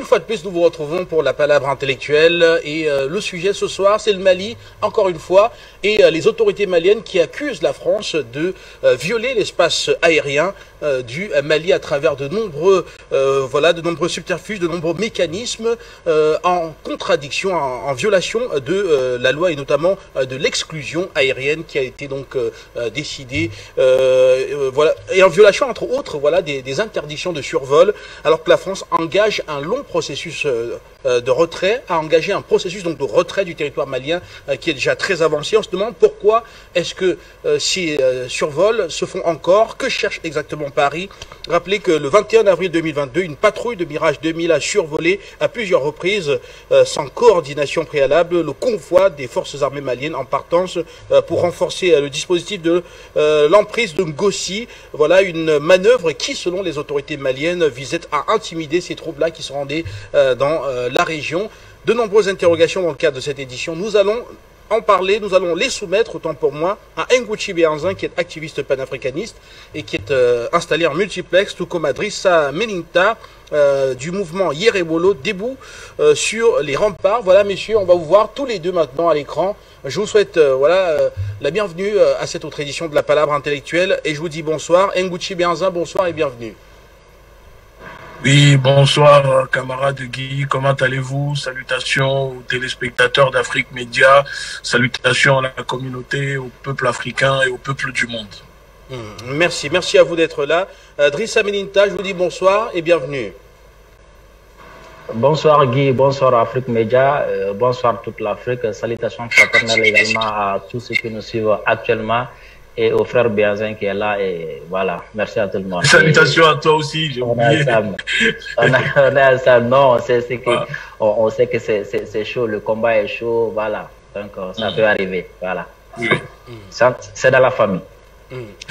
fois de plus, nous vous retrouvons pour la palabre intellectuelle et le sujet ce soir, c'est le Mali, encore une fois, et les autorités maliennes qui accusent la France de violer l'espace aérien du Mali à travers de nombreux subterfuges, de nombreux mécanismes en contradiction, en violation de la loi et notamment de l'exclusion aérienne qui a été donc décidée, et en violation entre autres des interdictions de survol, alors que la France engage un long processus de retrait, a engagé un processus donc de retrait du territoire malien qui est déjà très avancé. On se demande pourquoi est-ce que ces survols se font encore, que cherche exactement Paris. Rappelez que le 21 avril 2022, une patrouille de Mirage 2000 a survolé à plusieurs reprises, sans coordination préalable, le convoi des forces armées maliennes en partance pour renforcer le dispositif de l'emprise de Ngossi. Voilà une manœuvre qui, selon les autorités maliennes, visait à intimider ces troupes-là qui se rendaient dans la région. De nombreuses interrogations dans le cadre de cette édition. Nous allons en parler, nous allons les soumettre, autant pour moi, à Ngouchi Béanzin, qui est activiste panafricaniste et qui est installé en multiplex, tout comme à Drissa Meninta, du mouvement Yerebolo, debout sur les remparts. Voilà, messieurs, on va vous voir tous les deux maintenant à l'écran. Je vous souhaite la bienvenue à cette autre édition de la palabre intellectuelle et je vous dis bonsoir. Ngouchi Béanzin, bonsoir et bienvenue. Oui, bonsoir camarade Guy, comment allez-vous? Salutations aux téléspectateurs d'Afrique Média, salutations à la communauté, au peuple africain et au peuple du monde. Merci à vous d'être là. Drissa Meninta, je vous dis bonsoir et bienvenue. Bonsoir Guy, bonsoir Afrique Média, bonsoir toute l'Afrique, salutations fraternelles également à tous ceux qui nous suivent actuellement. Et au frère Béanzin qui est là, et voilà, merci à tout le monde. Salutations à toi aussi, j'ai oublié. On est ça, non, on sait que c'est chaud, le combat est chaud, voilà, donc ça peut arriver, voilà. Oui. C'est dans la famille.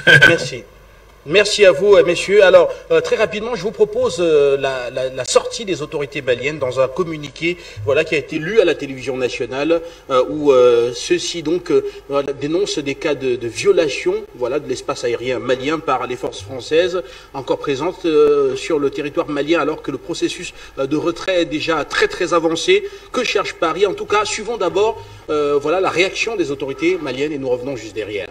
Merci. Merci à vous, messieurs. Alors, très rapidement, je vous propose la sortie des autorités maliennes dans un communiqué qui a été lu à la télévision nationale, où ceux-ci donc dénoncent des cas de violation de l'espace aérien malien par les forces françaises, encore présentes sur le territoire malien, alors que le processus de retrait est déjà très très avancé. Que cherche Paris? En tout cas, suivons d'abord la réaction des autorités maliennes et nous revenons juste derrière.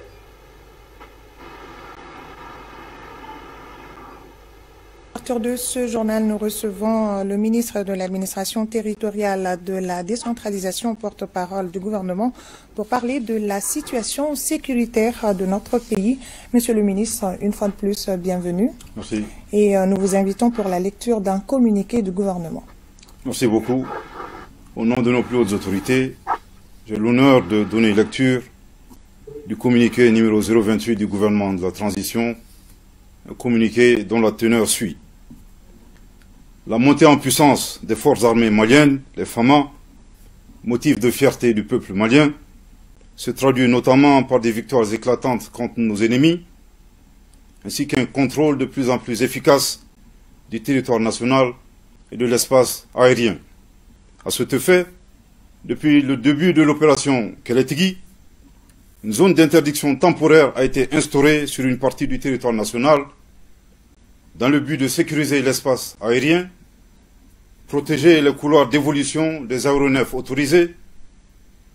À partir de ce journal, nous recevons le ministre de l'administration territoriale de la décentralisation, porte-parole du gouvernement, pour parler de la situation sécuritaire de notre pays. Monsieur le ministre, une fois de plus, bienvenue. Merci. Et nous vous invitons pour la lecture d'un communiqué du gouvernement. Merci beaucoup. Au nom de nos plus hautes autorités, j'ai l'honneur de donner lecture du communiqué numéro 028 du gouvernement de la transition, un communiqué dont la teneur suit. La montée en puissance des forces armées maliennes, les FAMA, motif de fierté du peuple malien, se traduit notamment par des victoires éclatantes contre nos ennemis, ainsi qu'un contrôle de plus en plus efficace du territoire national et de l'espace aérien. À cet effet, depuis le début de l'opération Keletigui, une zone d'interdiction temporaire a été instaurée sur une partie du territoire national dans le but de sécuriser l'espace aérien, protéger les couloirs d'évolution des aéronefs autorisés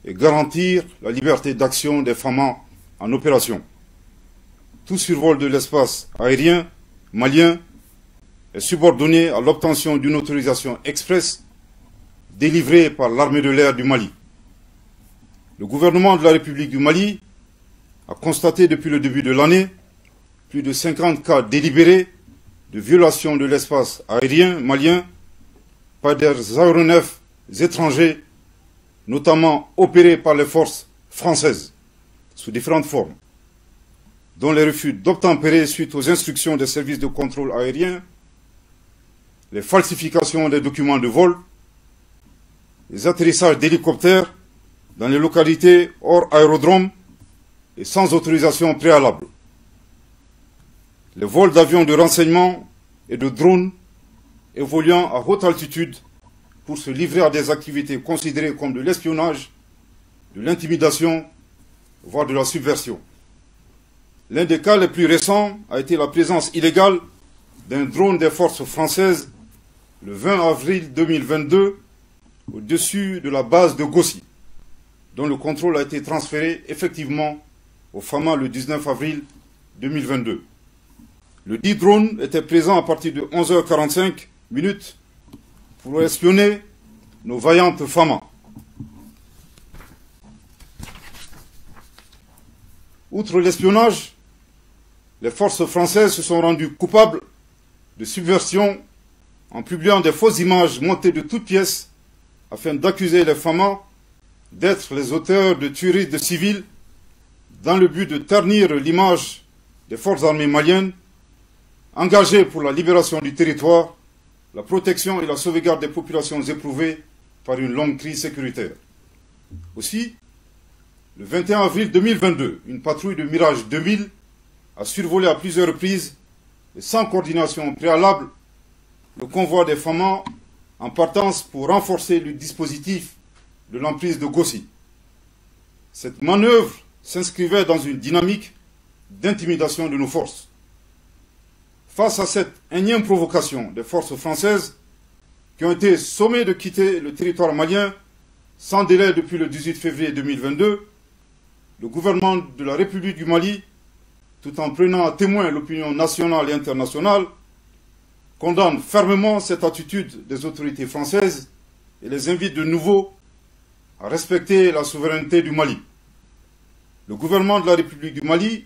et garantir la liberté d'action des FAMA en opération. Tout survol de l'espace aérien malien est subordonné à l'obtention d'une autorisation expresse délivrée par l'armée de l'air du Mali. Le gouvernement de la République du Mali a constaté depuis le début de l'année plus de 50 cas délibérés de violation de l'espace aérien malien par des aéronefs étrangers, notamment opérés par les forces françaises, sous différentes formes, dont les refus d'obtempérer suite aux instructions des services de contrôle aérien, les falsifications des documents de vol, les atterrissages d'hélicoptères dans les localités hors aérodrome et sans autorisation préalable, les vols d'avions de renseignement et de drones évoluant à haute altitude pour se livrer à des activités considérées comme de l'espionnage, de l'intimidation, voire de la subversion. L'un des cas les plus récents a été la présence illégale d'un drone des forces françaises le 20 avril 2022 au-dessus de la base de Gossi, dont le contrôle a été transféré effectivement au FAMA le 19 avril 2022. Le dit drone était présent à partir de 11h45 pour espionner nos vaillantes FAMA. Outre l'espionnage, les forces françaises se sont rendues coupables de subversion en publiant des fausses images montées de toutes pièces afin d'accuser les FAMA d'être les auteurs de tueries de civils dans le but de ternir l'image des forces armées maliennes engagées pour la libération du territoire, la protection et la sauvegarde des populations éprouvées par une longue crise sécuritaire. Aussi, le 21 avril 2022, une patrouille de Mirage 2000 a survolé à plusieurs reprises et sans coordination préalable le convoi des FAMA en partance pour renforcer le dispositif de l'emprise de Gossi. Cette manœuvre s'inscrivait dans une dynamique d'intimidation de nos forces. Face à cette énième provocation des forces françaises qui ont été sommées de quitter le territoire malien sans délai depuis le 18 février 2022, le gouvernement de la République du Mali, tout en prenant à témoin l'opinion nationale et internationale, condamne fermement cette attitude des autorités françaises et les invite de nouveau à respecter la souveraineté du Mali. Le gouvernement de la République du Mali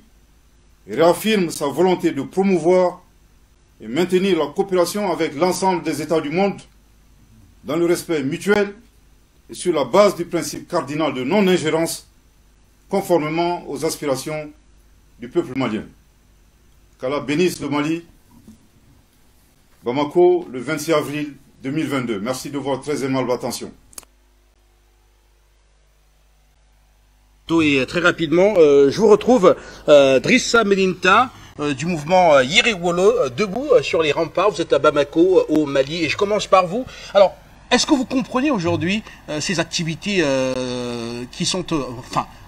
réaffirme sa volonté de promouvoir et maintenir la coopération avec l'ensemble des États du monde dans le respect mutuel et sur la base du principe cardinal de non-ingérence conformément aux aspirations du peuple malien. Qu'Allah bénisse le Mali. Bamako, le 26 avril 2022. Merci de votre très aimable attention. Et très rapidement, je vous retrouve Drissa Melinta du mouvement Yirewolo, debout sur les remparts. Vous êtes à Bamako, au Mali, et je commence par vous. Alors, est-ce que vous comprenez aujourd'hui ces activités qui sont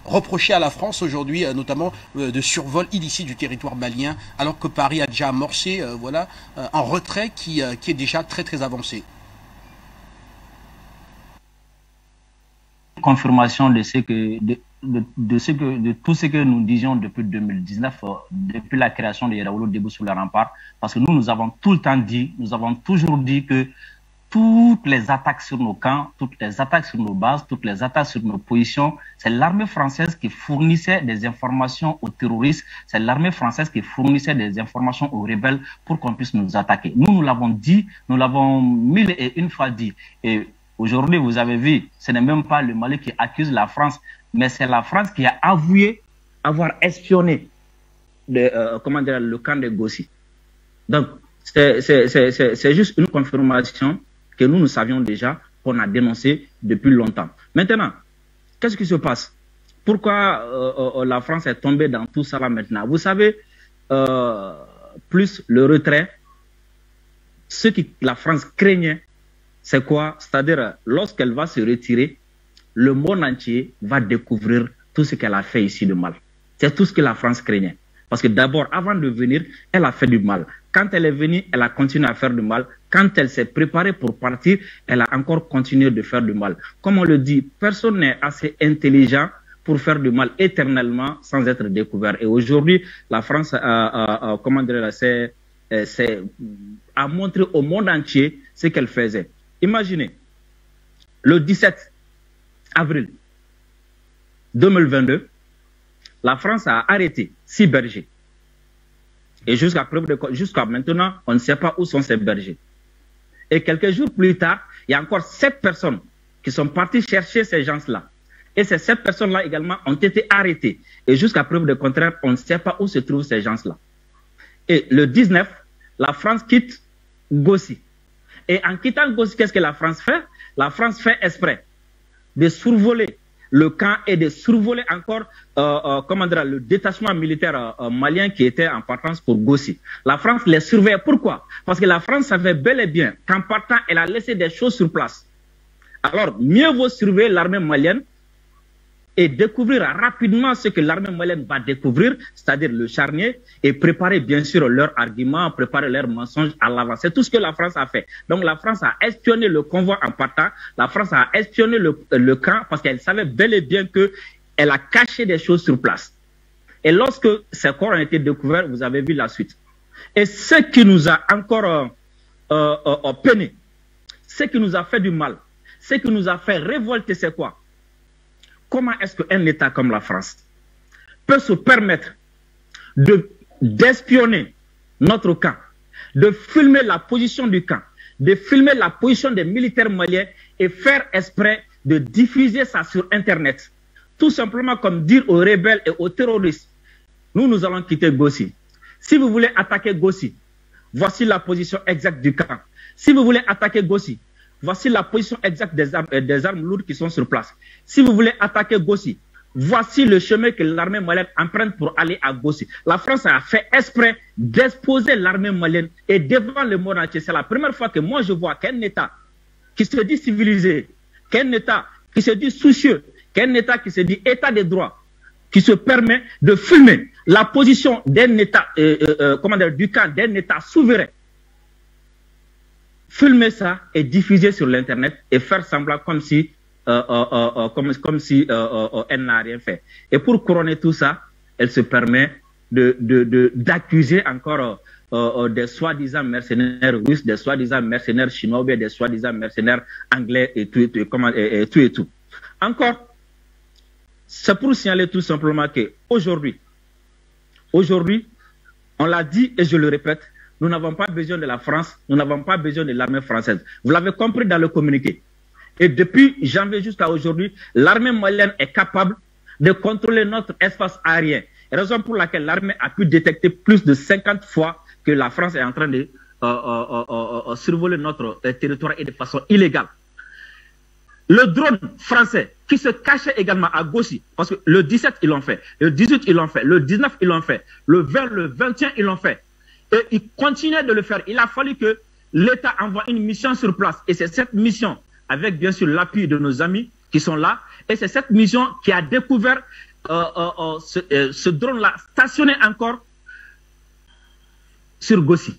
reprochées à la France aujourd'hui, notamment de survol illicite du territoire malien, alors que Paris a déjà amorcé un retrait qui est déjà très avancé? Confirmation de tout ce que nous disions depuis 2019, depuis la création de Yirewolo debout sur le rempart, parce que nous avons tout le temps dit, nous avons toujours dit que toutes les attaques sur nos camps, toutes les attaques sur nos bases, toutes les attaques sur nos positions, c'est l'armée française qui fournissait des informations aux terroristes, c'est l'armée française qui fournissait des informations aux rebelles pour qu'on puisse nous attaquer. Nous l'avons dit, nous l'avons mille et une fois dit. Et aujourd'hui, vous avez vu, ce n'est même pas le Mali qui accuse la France, mais c'est la France qui a avoué avoir espionné le camp de Gossi. Donc, c'est juste une confirmation que nous savions déjà, qu'on a dénoncé depuis longtemps. Maintenant, qu'est-ce qui se passe? Pourquoi la France est tombée dans tout ça là maintenant? Vous savez, plus le retrait, ce que la France craignait, c'est quoi? C'est-à-dire, lorsqu'elle va se retirer, le monde entier va découvrir tout ce qu'elle a fait ici de mal. C'est tout ce que la France craignait. Parce que d'abord, avant de venir, elle a fait du mal. Quand elle est venue, elle a continué à faire du mal. Quand elle s'est préparée pour partir, elle a encore continué de faire du mal. Comme on le dit, personne n'est assez intelligent pour faire du mal éternellement sans être découvert. Et aujourd'hui, la France a montré au monde entier ce qu'elle faisait. Imaginez, le 17 avril 2022, la France a arrêté 6 bergers. Et jusqu'à maintenant, on ne sait pas où sont ces bergers. Et quelques jours plus tard, il y a encore 7 personnes qui sont parties chercher ces gens-là. Et ces 7 personnes-là également ont été arrêtées. Et jusqu'à preuve de contraire, on ne sait pas où se trouvent ces gens-là. Et le 19, la France quitte Gossi. Et en quittant Gossi, qu'est-ce que la France fait? La France fait exprès de survoler le camp et de survoler encore le détachement militaire malien qui était en partance pour Gossi. La France les surveille. Pourquoi? Parce que la France savait bel et bien qu'en partant, elle a laissé des choses sur place. Alors, mieux vaut surveiller l'armée malienne et découvrir rapidement ce que l'armée malienne va découvrir, c'est-à-dire le charnier, et préparer bien sûr leurs arguments, préparer leurs mensonges à l'avance. C'est tout ce que la France a fait. Donc la France a espionné le convoi en partant, la France a espionné le camp parce qu'elle savait bel et bien qu'elle a caché des choses sur place. Et lorsque ces corps ont été découverts, vous avez vu la suite. Et ce qui nous a encore peiné, ce qui nous a fait du mal, ce qui nous a fait révolter, c'est quoi? Comment est-ce qu'un État comme la France peut se permettre d'espionner notre camp, de filmer la position du camp, de filmer la position des militaires maliens et faire exprès de diffuser ça sur Internet? Tout simplement comme dire aux rebelles et aux terroristes, nous allons quitter Gossi. Si vous voulez attaquer Gossi, voici la position exacte du camp. Si vous voulez attaquer Gossi, voici la position exacte des armes lourdes qui sont sur place. Si vous voulez attaquer Gossi, voici le chemin que l'armée malienne emprunte pour aller à Gossi. La France a fait exprès d'exposer l'armée malienne et devant le monde entier. C'est la première fois que moi je vois qu'un État qui se dit civilisé, qu'un État qui se dit soucieux, qu'un État qui se dit État des droits, qui se permet de filmer la position d'un État, du camp d'un État souverain. Filmer ça et diffuser sur l'Internet et faire semblant comme si elle n'a rien fait. Et pour couronner tout ça, elle se permet d'accuser encore des soi-disant mercenaires russes, des soi-disant mercenaires chinois, des soi-disant mercenaires anglais et tout. Encore, c'est pour signaler tout simplement qu'aujourd'hui, on l'a dit et je le répète, nous n'avons pas besoin de la France, nous n'avons pas besoin de l'armée française. Vous l'avez compris dans le communiqué. Et depuis janvier jusqu'à aujourd'hui, l'armée malienne est capable de contrôler notre espace aérien. Raison pour laquelle l'armée a pu détecter plus de 50 fois que la France est en train de survoler notre territoire et de façon illégale. Le drone français qui se cachait également à Gossi, parce que le 17 ils l'ont fait, le 18 ils l'ont fait, le 19 ils l'ont fait, le 20, le 21 ils l'ont fait. Et ils continuaient de le faire. Il a fallu que l'État envoie une mission sur place. Et c'est cette mission, avec bien sûr l'appui de nos amis qui sont là, et c'est cette mission qui a découvert ce drone-là stationné encore sur Gossi.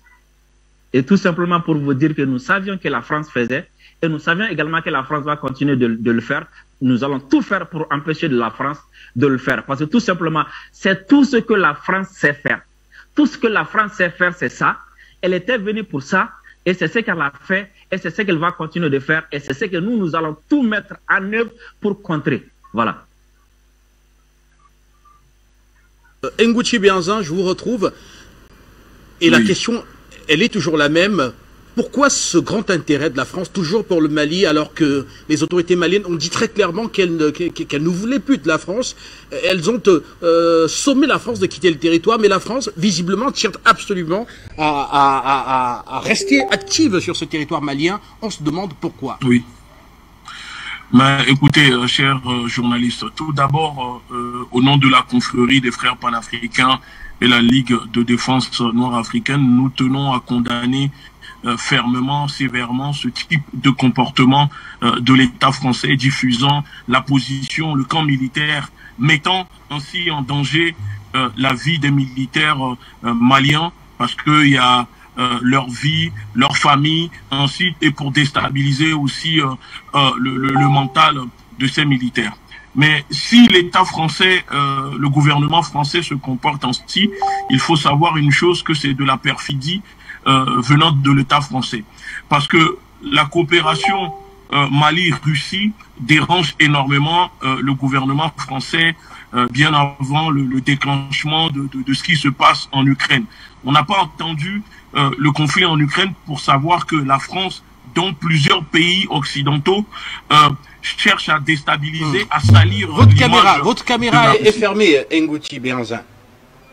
Et tout simplement pour vous dire que nous savions que la France faisait, et nous savions également que la France va continuer de le faire. Nous allons tout faire pour empêcher de la France de le faire. Parce que tout simplement, c'est tout ce que la France sait faire. Tout ce que la France sait faire, c'est ça. Elle était venue pour ça, et c'est ce qu'elle a fait, et c'est ce qu'elle va continuer de faire, et c'est ce que nous allons tout mettre en œuvre pour contrer. Voilà. Ngouti Bianzin, je vous retrouve. Et oui. La question, elle est toujours la même. Pourquoi ce grand intérêt de la France toujours pour le Mali, alors que les autorités maliennes ont dit très clairement qu'elles ne voulaient plus de la France? Elles ont sommé la France de quitter le territoire, mais la France, visiblement, tient absolument à rester active sur ce territoire malien. On se demande pourquoi. Oui. Mais écoutez, chers journalistes, tout d'abord, au nom de la confrérie des frères panafricains et la Ligue de défense noire africaine, nous tenons à condamner fermement, sévèrement ce type de comportement de l'État français, diffusant la position, le camp militaire, mettant ainsi en danger la vie des militaires maliens, parce qu'il y a leur vie, leur famille, ainsi, et pour déstabiliser aussi le mental de ces militaires. Mais si l'État français, le gouvernement français se comporte ainsi, il faut savoir une chose, que c'est de la perfidie venant de l'État français. Parce que la coopération Mali-Russie dérange énormément le gouvernement français bien avant le déclenchement de ce qui se passe en Ukraine. On n'a pas entendu le conflit en Ukraine pour savoir que la France, dont plusieurs pays occidentaux, cherchent à déstabiliser, à salir votre caméra est fermée, Ngouti Bianzin.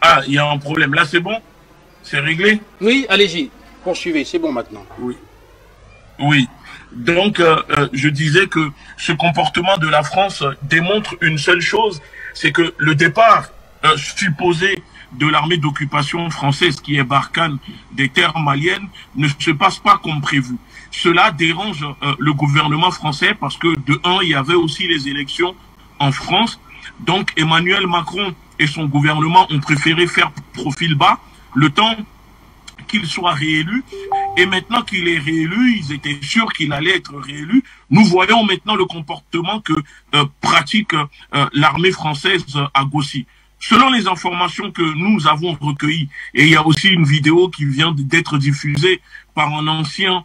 Ah, il y a un problème. Là, c'est bon? C'est réglé? Oui, allez-y. Poursuivez, c'est bon maintenant. Oui. Oui. Donc, je disais que ce comportement de la France démontre une seule chose, c'est que le départ supposé de l'armée d'occupation française, qui est Barkhane, des terres maliennes, ne se passe pas comme prévu. Cela dérange le gouvernement français parce que, de un, il y avait aussi les élections en France. Donc Emmanuel Macron et son gouvernement ont préféré faire profil bas le temps qu'il soit réélu. Et maintenant qu'il est réélu, ils étaient sûrs qu'il allait être réélu. Nous voyons maintenant le comportement que pratique l'armée française à Gossi. Selon les informations que nous avons recueillies, et il y a aussi une vidéo qui vient d'être diffusée par un ancien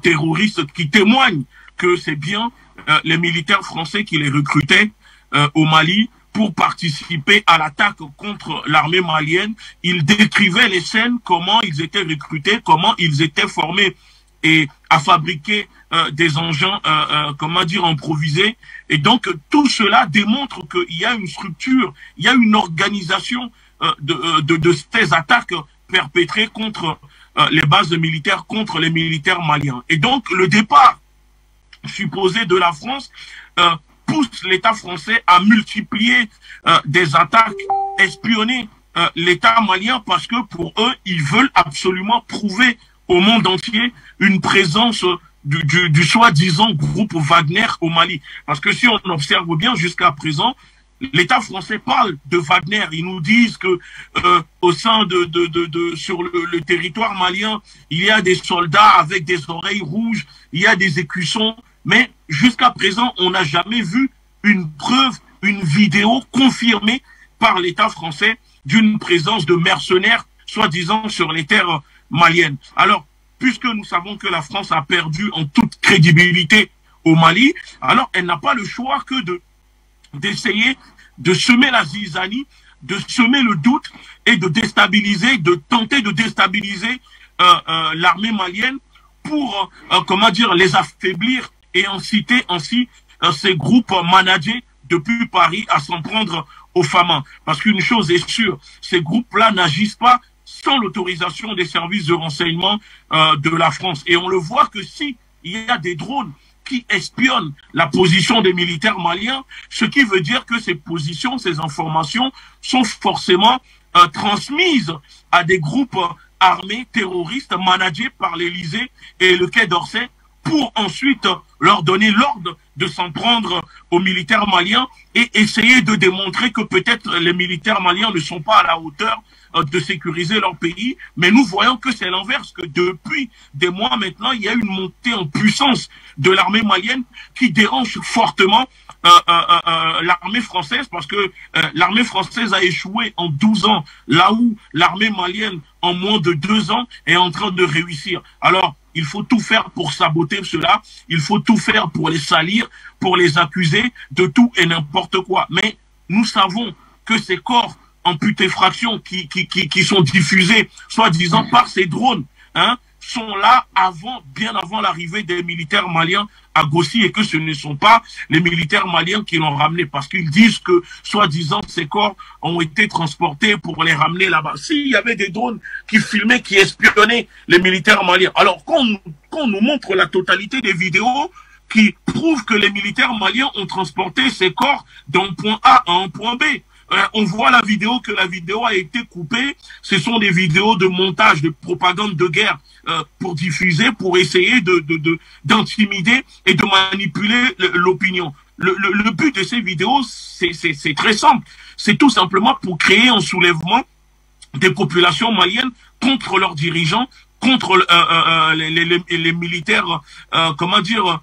terroriste qui témoigne que c'est bien les militaires français qui les recrutaient au Mali pour participer à l'attaque contre l'armée malienne. Ils décrivaient les scènes, comment ils étaient recrutés, comment ils étaient formés et à fabriquer des engins, comment dire, improvisés. Et donc, tout cela démontre qu'il y a une structure, il y a une organisation de ces attaques perpétrées contre les bases militaires, contre les militaires maliens. Et donc, le départ supposé de la France pousse l'État français à multiplier des attaques, espionner l'État malien parce que pour eux, ils veulent absolument prouver au monde entier une présence du soi-disant groupe Wagner au Mali. Parce que si on observe bien jusqu'à présent, l'État français parle de Wagner. Ils nous disent que au sein sur le territoire malien, il y a des soldats avec des oreilles rouges, il y a des écussons. Mais jusqu'à présent, on n'a jamais vu une preuve, une vidéo confirmée par l'État français d'une présence de mercenaires, soi-disant, sur les terres maliennes. Alors, puisque nous savons que la France a perdu en toute crédibilité au Mali, alors elle n'a pas le choix que d'essayer de semer la zizanie, de semer le doute et de déstabiliser, de tenter de déstabiliser l'armée malienne pour, comment dire, les affaiblir et inciter ainsi ces groupes managés depuis Paris à s'en prendre aux femmes. Parce qu'une chose est sûre, ces groupes-là n'agissent pas sans l'autorisation des services de renseignement de la France. Et on le voit que si il y a des drones qui espionnent la position des militaires maliens, ce qui veut dire que ces positions, ces informations sont forcément transmises à des groupes armés terroristes managés par l'Élysée et le Quai d'Orsay pour ensuite leur donner l'ordre de s'en prendre aux militaires maliens et essayer de démontrer que peut-être les militaires maliens ne sont pas à la hauteur de sécuriser leur pays. Mais nous voyons que c'est l'inverse, que depuis des mois maintenant, il y a une montée en puissance de l'armée malienne qui dérange fortement l'armée française, parce que l'armée française a échoué en 12 ans, là où l'armée malienne, en moins de 2 ans, est en train de réussir. Alors, il faut tout faire pour saboter cela, il faut tout faire pour les salir, pour les accuser de tout et n'importe quoi. Mais nous savons que ces corps en putréfaction qui sont diffusés, soi-disant par ces drones, sont là bien avant l'arrivée des militaires maliens à Gossi, et que ce ne sont pas les militaires maliens qui l'ont ramené, parce qu'ils disent que, soi-disant, ces corps ont été transportés pour les ramener là-bas. S'il y avait des drones qui filmaient, qui espionnaient les militaires maliens, alors qu'on nous montre la totalité des vidéos qui prouvent que les militaires maliens ont transporté ces corps d'un point A à un point B. On voit la vidéo, que la vidéo a été coupée. Ce sont des vidéos de montage, de propagande de guerre pour diffuser, pour essayer d'intimider et de manipuler l'opinion. Le but de ces vidéos, c'est très simple. C'est tout simplement pour créer un soulèvement des populations maliennes contre leurs dirigeants, contre les militaires, comment dire,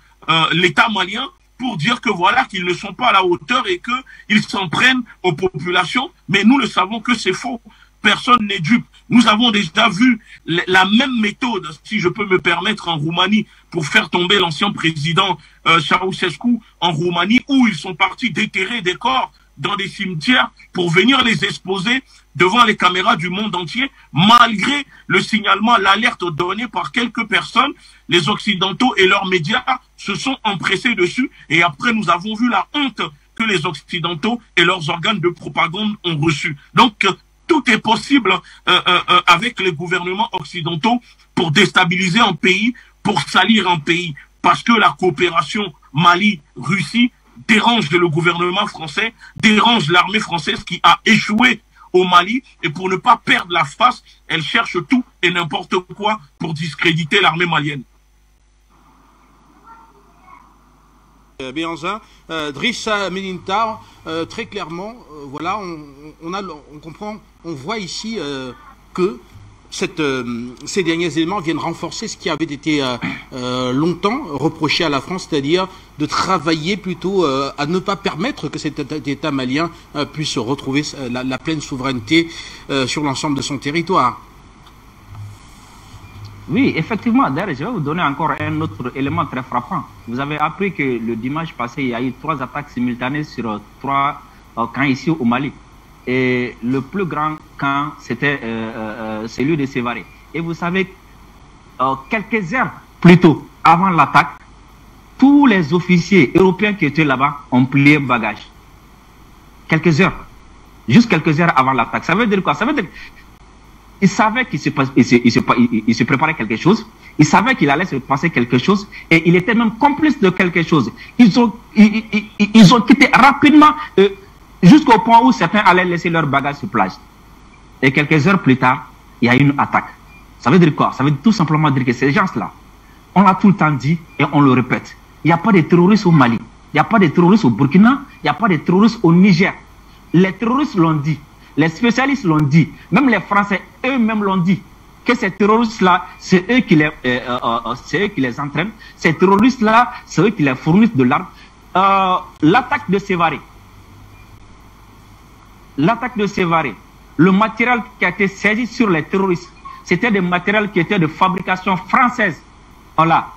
l'État malien, pour dire que voilà, qu'ils ne sont pas à la hauteur et qu'ils s'en prennent aux populations. Mais nous le savons que c'est faux. Personne n'est dupe. Nous avons déjà vu la même méthode, si je peux me permettre, en Roumanie, pour faire tomber l'ancien président Ceausescu en Roumanie, où ils sont partis déterrer des corps dans des cimetières pour venir les exposer devant les caméras du monde entier, malgré le signalement, l'alerte donnée par quelques personnes. Les Occidentaux et leurs médias se sont empressés dessus, et après nous avons vu la honte que les Occidentaux et leurs organes de propagande ont reçu. Donc tout est possible avec les gouvernements occidentaux pour déstabiliser un pays, pour salir un pays, parce que la coopération Mali-Russie dérange le gouvernement français, dérange l'armée française qui a échoué au Mali, et pour ne pas perdre la face, elle cherche tout et n'importe quoi pour discréditer l'armée malienne. Béhanzin, Drissa Melintar, très clairement, voilà, on comprend, on voit ici que ces derniers éléments viennent renforcer ce qui avait été longtemps reproché à la France, c'est-à-dire de travailler plutôt à ne pas permettre que cet État malien puisse retrouver la pleine souveraineté sur l'ensemble de son territoire. Oui, effectivement. D'ailleurs, je vais vous donner encore un autre élément très frappant. Vous avez appris que le dimanche passé, il y a eu 3 attaques simultanées sur 3 camps ici au Mali. Et le plus grand camp, c'était celui de Sévaré. Et vous savez, quelques heures plus tôt, avant l'attaque, tous les officiers européens qui étaient là-bas ont plié bagage. Quelques heures. Juste quelques heures avant l'attaque. Ça veut dire quoi? Ça veut dire ils savaient qu'il se préparait quelque chose. Ils savaient qu'il allait se passer quelque chose. Et il était même complice de quelque chose. Ils ont quitté rapidement jusqu'au point où certains allaient laisser leurs bagages sur plage. Et quelques heures plus tard, il y a eu une attaque. Ça veut dire quoi? Ça veut tout simplement dire que ces gens-là, on l'a tout le temps dit et on le répète. Il n'y a pas de terroristes au Mali. Il n'y a pas de terroristes au Burkina. Il n'y a pas de terroristes au Niger. Les terroristes l'ont dit. Les spécialistes l'ont dit, même les Français eux-mêmes l'ont dit, que ces terroristes-là, c'est eux qui les entraînent, ces terroristes-là, c'est eux qui les fournissent de l'arme. L'attaque de Sévaré, le matériel qui a été saisi sur les terroristes, c'était des matériels qui étaient de fabrication française. Voilà.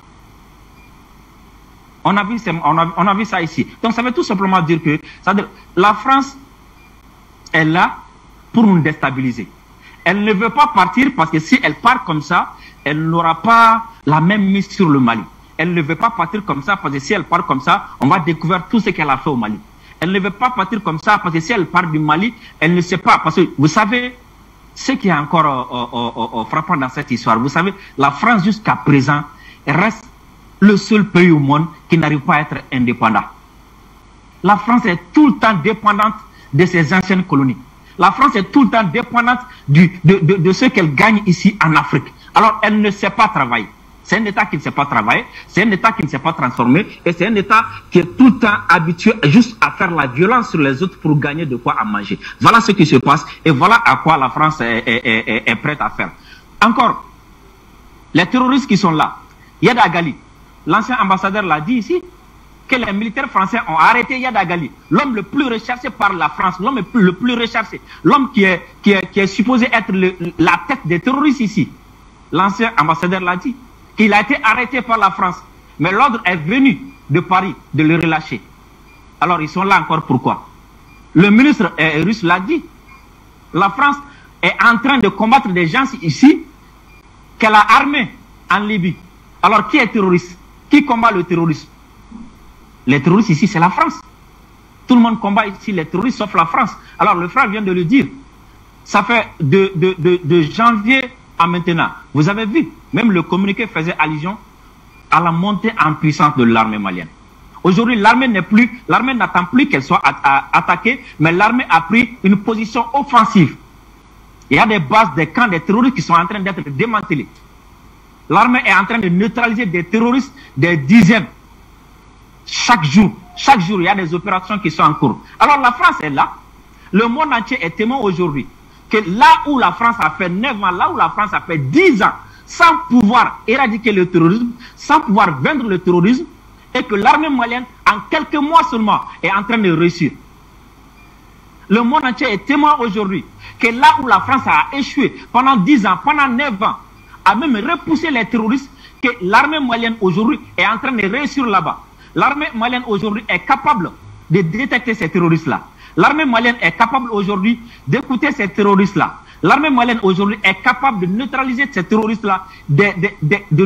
On a vu ça ici. Donc ça veut tout simplement dire que la France est là pour nous déstabiliser. Elle ne veut pas partir parce que si elle part comme ça, elle n'aura pas la même mise sur le Mali. Elle ne veut pas partir comme ça parce que si elle part comme ça, on va découvrir tout ce qu'elle a fait au Mali. Elle ne veut pas partir comme ça parce que si elle part du Mali, elle ne sait pas. Parce que vous savez, ce qui est encore frappant dans cette histoire, vous savez, la France jusqu'à présent reste le seul pays au monde qui n'arrive pas à être indépendant. La France est tout le temps dépendante de ses anciennes colonies. La France est tout le temps dépendante de ce qu'elle gagne ici en Afrique. Alors, elle ne sait pas travailler. C'est un État qui ne sait pas travailler, c'est un État qui ne sait pas transformer, et c'est un État qui est tout le temps habitué juste à faire la violence sur les autres pour gagner de quoi à manger. Voilà ce qui se passe, et voilà à quoi la France est prête à faire. Encore, les terroristes qui sont là, Yada Gali, l'ancien ambassadeur l'a dit ici, que les militaires français ont arrêté Yada Gali, l'homme le plus recherché par la France, l'homme le plus recherché, l'homme qui est supposé être la tête des terroristes ici. L'ancien ambassadeur l'a dit, qu'il a été arrêté par la France. Mais l'ordre est venu de Paris de le relâcher. Alors ils sont là encore pourquoi? Le ministre russe l'a dit. La France est en train de combattre des gens ici qu'elle a armés en Libye. Alors qui est terroriste? Qui combat le terrorisme? Les terroristes ici, c'est la France. Tout le monde combat ici les terroristes sauf la France. Alors le frère vient de le dire. Ça fait de janvier à maintenant. Vous avez vu, même le communiqué faisait allusion à la montée en puissance de l'armée malienne. Aujourd'hui, l'armée n'attend plus qu'elle soit attaquée, mais l'armée a pris une position offensive. Il y a des bases, des camps, des terroristes qui sont en train d'être démantelés. L'armée est en train de neutraliser des terroristes, des dizaines. Chaque jour, il y a des opérations qui sont en cours. Alors la France est là. Le monde entier est témoin aujourd'hui que là où la France a fait 9 ans, là où la France a fait 10 ans, sans pouvoir éradiquer le terrorisme, sans pouvoir vaincre le terrorisme, et que l'armée malienne, en quelques mois seulement, est en train de réussir. Le monde entier est témoin aujourd'hui que là où la France a échoué pendant 10 ans, pendant 9 ans, a même repoussé les terroristes, que l'armée malienne aujourd'hui est en train de réussir là-bas. L'armée malienne aujourd'hui est capable de détecter ces terroristes-là. L'armée malienne est capable aujourd'hui d'écouter ces terroristes-là. L'armée malienne aujourd'hui est capable de neutraliser ces terroristes-là, de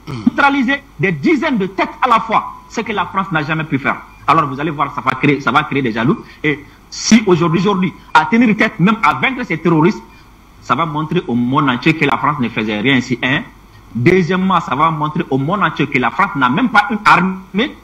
neutraliser des dizaines de têtes à la fois, ce que la France n'a jamais pu faire. Alors vous allez voir, ça va créer des jaloux. Et si aujourd'hui, à tenir tête, même à vaincre ces terroristes, ça va montrer au monde entier que la France ne faisait rien ici. Deuxièmement, ça va montrer au monde entier que la France n'a même pas une armée.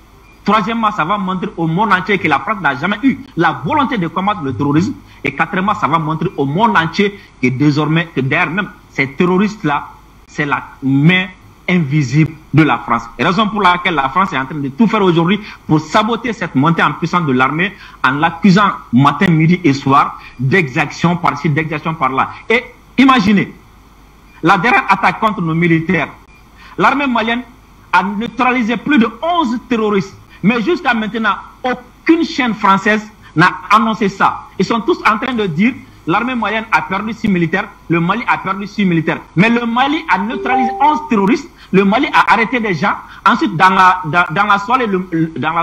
Troisièmement, ça va montrer au monde entier que la France n'a jamais eu la volonté de combattre le terrorisme. Et quatrièmement, ça va montrer au monde entier que désormais, que derrière même ces terroristes-là, c'est la main invisible de la France. Et raison pour laquelle la France est en train de tout faire aujourd'hui pour saboter cette montée en puissance de l'armée en l'accusant matin, midi et soir d'exactions par-ci, d'exactions par-là. Et imaginez, la dernière attaque contre nos militaires, l'armée malienne a neutralisé plus de 11 terroristes. Mais jusqu'à maintenant, aucune chaîne française n'a annoncé ça. Ils sont tous en train de dire l'armée malienne a perdu 6 militaires, le Mali a perdu 6 militaires. Mais le Mali a neutralisé 11 terroristes, le Mali a arrêté des gens. Ensuite, dans la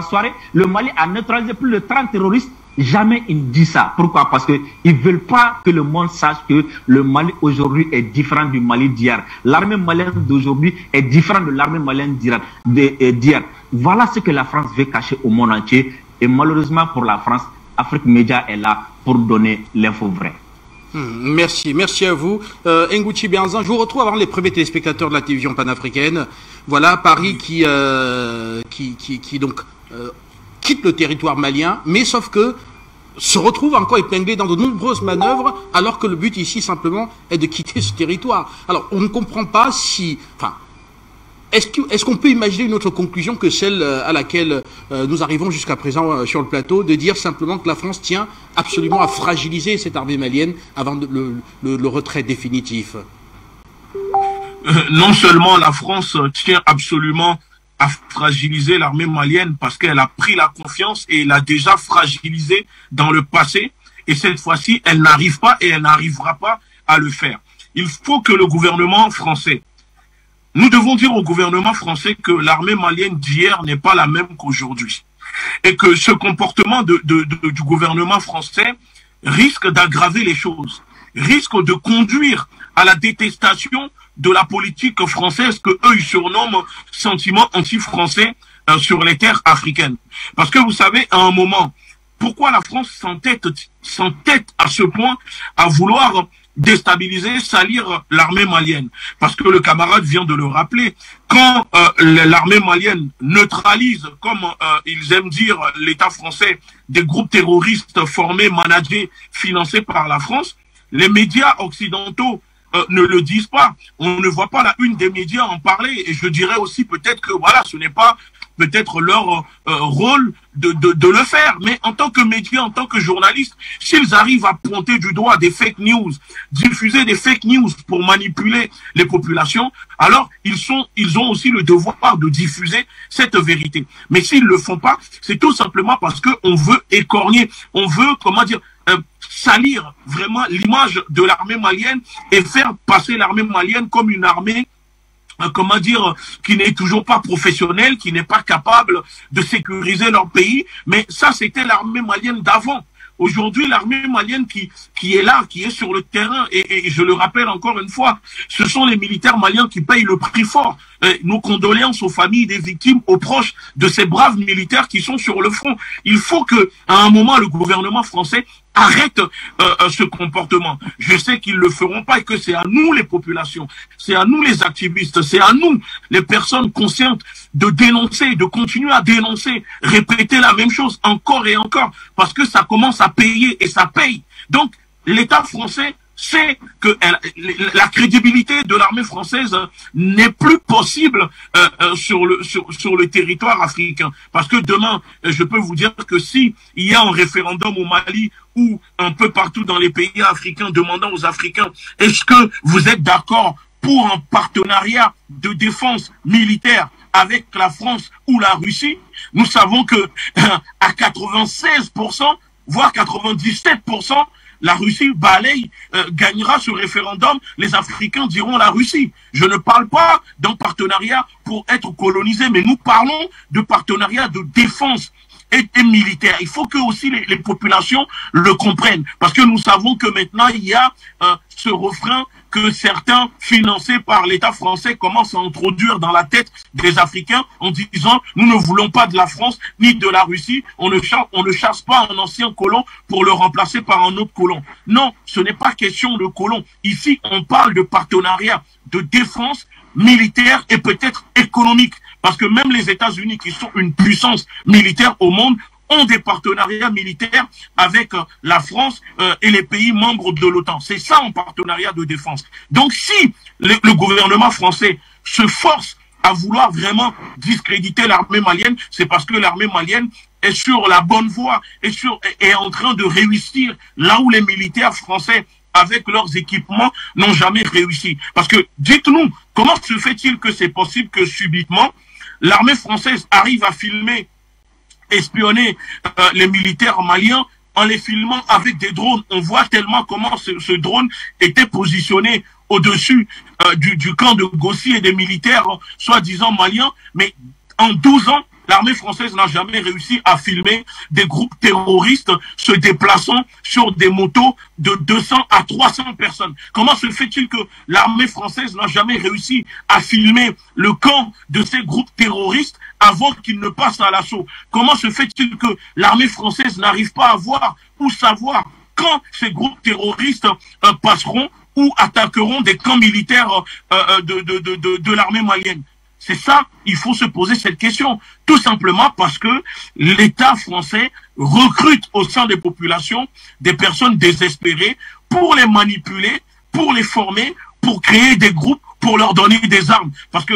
soirée, le Mali a neutralisé plus de 30 terroristes. Jamais ils disent ça. Pourquoi? Parce qu'ils ne veulent pas que le monde sache que le Mali aujourd'hui est différent du Mali d'hier. L'armée malienne d'aujourd'hui est différente de l'armée malienne d'hier. Voilà ce que la France veut cacher au monde entier. Et malheureusement pour la France, Afrique Média est là pour donner l'info vraie. Merci à vous. Ngouti Bianzan, je vous retrouve avant les premiers téléspectateurs de la télévision panafricaine. Voilà, Paris qui donc quitte le territoire malien, mais sauf que se retrouve encore épinglé dans de nombreuses manœuvres, alors que le but ici simplement est de quitter ce territoire. Alors on ne comprend pas si... Enfin, est-ce qu'on peut imaginer une autre conclusion que celle à laquelle nous arrivons jusqu'à présent sur le plateau, de dire simplement que la France tient absolument à fragiliser cette armée malienne avant le retrait définitif? Non seulement la France tient absolument à fragiliser l'armée malienne parce qu'elle a pris la confiance et l'a déjà fragilisée dans le passé, et cette fois-ci, elle n'arrive pas et elle n'arrivera pas à le faire. Il faut que le gouvernement français... Nous devons dire au gouvernement français que l'armée malienne d'hier n'est pas la même qu'aujourd'hui. Et que ce comportement du gouvernement français risque d'aggraver les choses, risque de conduire à la détestation de la politique française que eux ils surnomment sentiment anti-français sur les terres africaines. Parce que vous savez, à un moment, pourquoi la France s'entête à ce point à vouloir déstabiliser, salir l'armée malienne? Parce que le camarade vient de le rappeler, quand l'armée malienne neutralise, comme ils aiment dire l'État français, des groupes terroristes formés, managés, financés par la France, les médias occidentaux ne le disent pas. On ne voit pas la une des médias en parler. Et je dirais aussi peut-être que voilà, ce n'est pas peut-être leur rôle de le faire. Mais en tant que médias, en tant que journalistes, s'ils arrivent à pointer du doigt des fake news, diffuser des fake news pour manipuler les populations, alors ils ont aussi le devoir de diffuser cette vérité. Mais s'ils le font pas, c'est tout simplement parce qu'on veut écorner, on veut, comment dire, salir vraiment l'image de l'armée malienne et faire passer l'armée malienne comme une armée, comment dire, qui n'est toujours pas professionnelle, qui n'est pas capable de sécuriser leur pays. Mais ça, c'était l'armée malienne d'avant. Aujourd'hui, l'armée malienne qui est là, qui est sur le terrain, et je le rappelle encore une fois, ce sont les militaires maliens qui payent le prix fort. Nos condoléances aux familles des victimes, aux proches de ces braves militaires qui sont sur le front. Il faut que, à un moment, le gouvernement français arrête ce comportement. Je sais qu'ils le feront pas et que c'est à nous les populations, c'est à nous les activistes, c'est à nous les personnes conscientes de dénoncer, de continuer à dénoncer, répéter la même chose encore et encore, parce que ça commence à payer et ça paye. Donc l'État français sait que la crédibilité de l'armée française n'est plus possible sur le territoire africain. Parce que demain, je peux vous dire que si il y a un référendum au Mali ou un peu partout dans les pays africains demandant aux Africains, est-ce que vous êtes d'accord pour un partenariat de défense militaire avec la France ou la Russie? Nous savons que à 96%, voire 97%, la Russie balaye, gagnera ce référendum, les Africains diront la Russie. Je ne parle pas d'un partenariat pour être colonisé, mais nous parlons de partenariat de défense et militaire. Il faut que aussi les populations le comprennent, parce que nous savons que maintenant il y a ce refrain que certains, financés par l'État français, commencent à introduire dans la tête des Africains en disant « Nous ne voulons pas de la France ni de la Russie, on ne chasse pas un ancien colon pour le remplacer par un autre colon. » Non, ce n'est pas question de colon. Ici, on parle de partenariat de défense militaire et peut-être économique. Parce que même les États-Unis, qui sont une puissance militaire au monde, ont des partenariats militaires avec la France et les pays membres de l'OTAN. C'est ça un partenariat de défense. Donc si le gouvernement français se force à vouloir vraiment discréditer l'armée malienne, c'est parce que l'armée malienne est sur la bonne voie, est en train de réussir là où les militaires français, avec leurs équipements, n'ont jamais réussi. Parce que, dites-nous, comment se fait-il que c'est possible que subitement, l'armée française arrive à filmer, espionner les militaires maliens en les filmant avec des drones? On voit tellement comment ce drone était positionné au-dessus du camp de Gossi et des militaires soi-disant maliens, mais en 12 ans, l'armée française n'a jamais réussi à filmer des groupes terroristes se déplaçant sur des motos de 200 à 300 personnes. Comment se fait-il que l'armée française n'a jamais réussi à filmer le camp de ces groupes terroristes avant qu'ils ne passent à l'assaut? Comment se fait-il que l'armée française n'arrive pas à voir ou savoir quand ces groupes terroristes passeront ou attaqueront des camps militaires de l'armée malienne? C'est ça, il faut se poser cette question. Tout simplement parce que l'État français recrute au sein des populations des personnes désespérées pour les manipuler, pour les former, pour créer des groupes, pour leur donner des armes. Parce que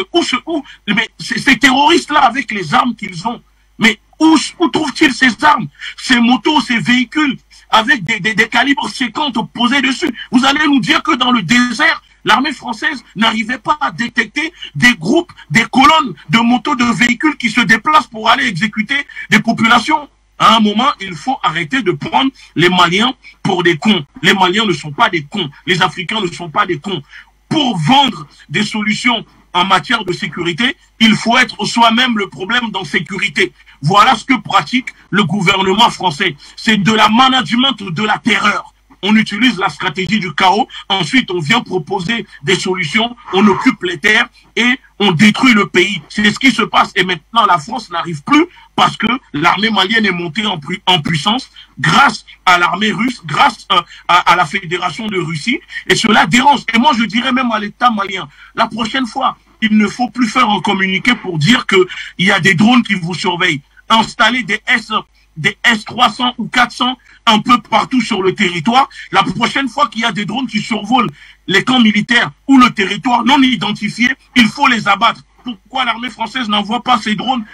mais ces terroristes-là, avec les armes qu'ils ont, mais où trouvent-ils ces armes, ces motos, ces véhicules avec des calibres 50 posés dessus? Vous allez nous dire que dans le désert, l'armée française n'arrivait pas à détecter des groupes, des colonnes de motos, de véhicules qui se déplacent pour aller exécuter des populations? À un moment, il faut arrêter de prendre les Maliens pour des cons. Les Maliens ne sont pas des cons. Les Africains ne sont pas des cons. Pour vendre des solutions en matière de sécurité, il faut être soi-même le problème d'insécurité. Voilà ce que pratique le gouvernement français. C'est de la management de la terreur. On utilise la stratégie du chaos, ensuite on vient proposer des solutions, on occupe les terres et on détruit le pays. C'est ce qui se passe et maintenant la France n'arrive plus parce que l'armée malienne est montée en puissance grâce à l'armée russe, grâce à la Fédération de Russie, et cela dérange. Et moi je dirais même à l'État malien, la prochaine fois, il ne faut plus faire un communiqué pour dire qu'il y a des drones qui vous surveillent. Installer des S-300 ou 400 un peu partout sur le territoire. La prochaine fois qu'il y a des drones qui survolent les camps militaires ou le territoire non identifié, il faut les abattre. Pourquoi l'armée française n'envoie pas ces drones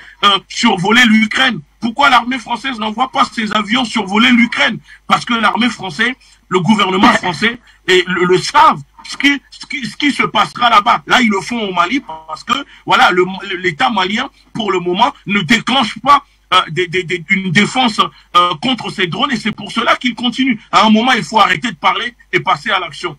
survoler l'Ukraine? Pourquoi l'armée française n'envoie pas ces avions survoler l'Ukraine? Parce que l'armée française, le gouvernement français le savent. Ce qui se passera là-bas. Là, ils le font au Mali parce que voilà, l'État malien, pour le moment, ne déclenche pas une défense contre ces drones et c'est pour cela qu'ils continuent. À un moment, il faut arrêter de parler et passer à l'action.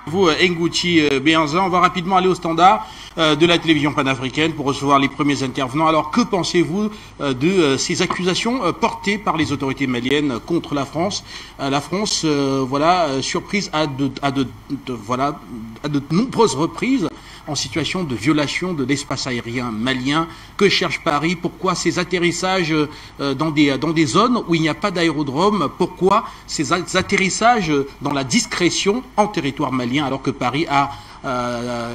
Vous, Ngouti Béanzin, on va rapidement aller au standard de la télévision panafricaine pour recevoir les premiers intervenants. Alors, que pensez-vous de ces accusations portées par les autorités maliennes contre la France? La France, voilà, surprise à de nombreuses reprises en situation de violation de l'espace aérien malien. Que cherche Paris? Pourquoi ces atterrissages dans des zones où il n'y a pas d'aérodrome? Pourquoi ces atterrissages dans la discrétion en territoire malien alors que Paris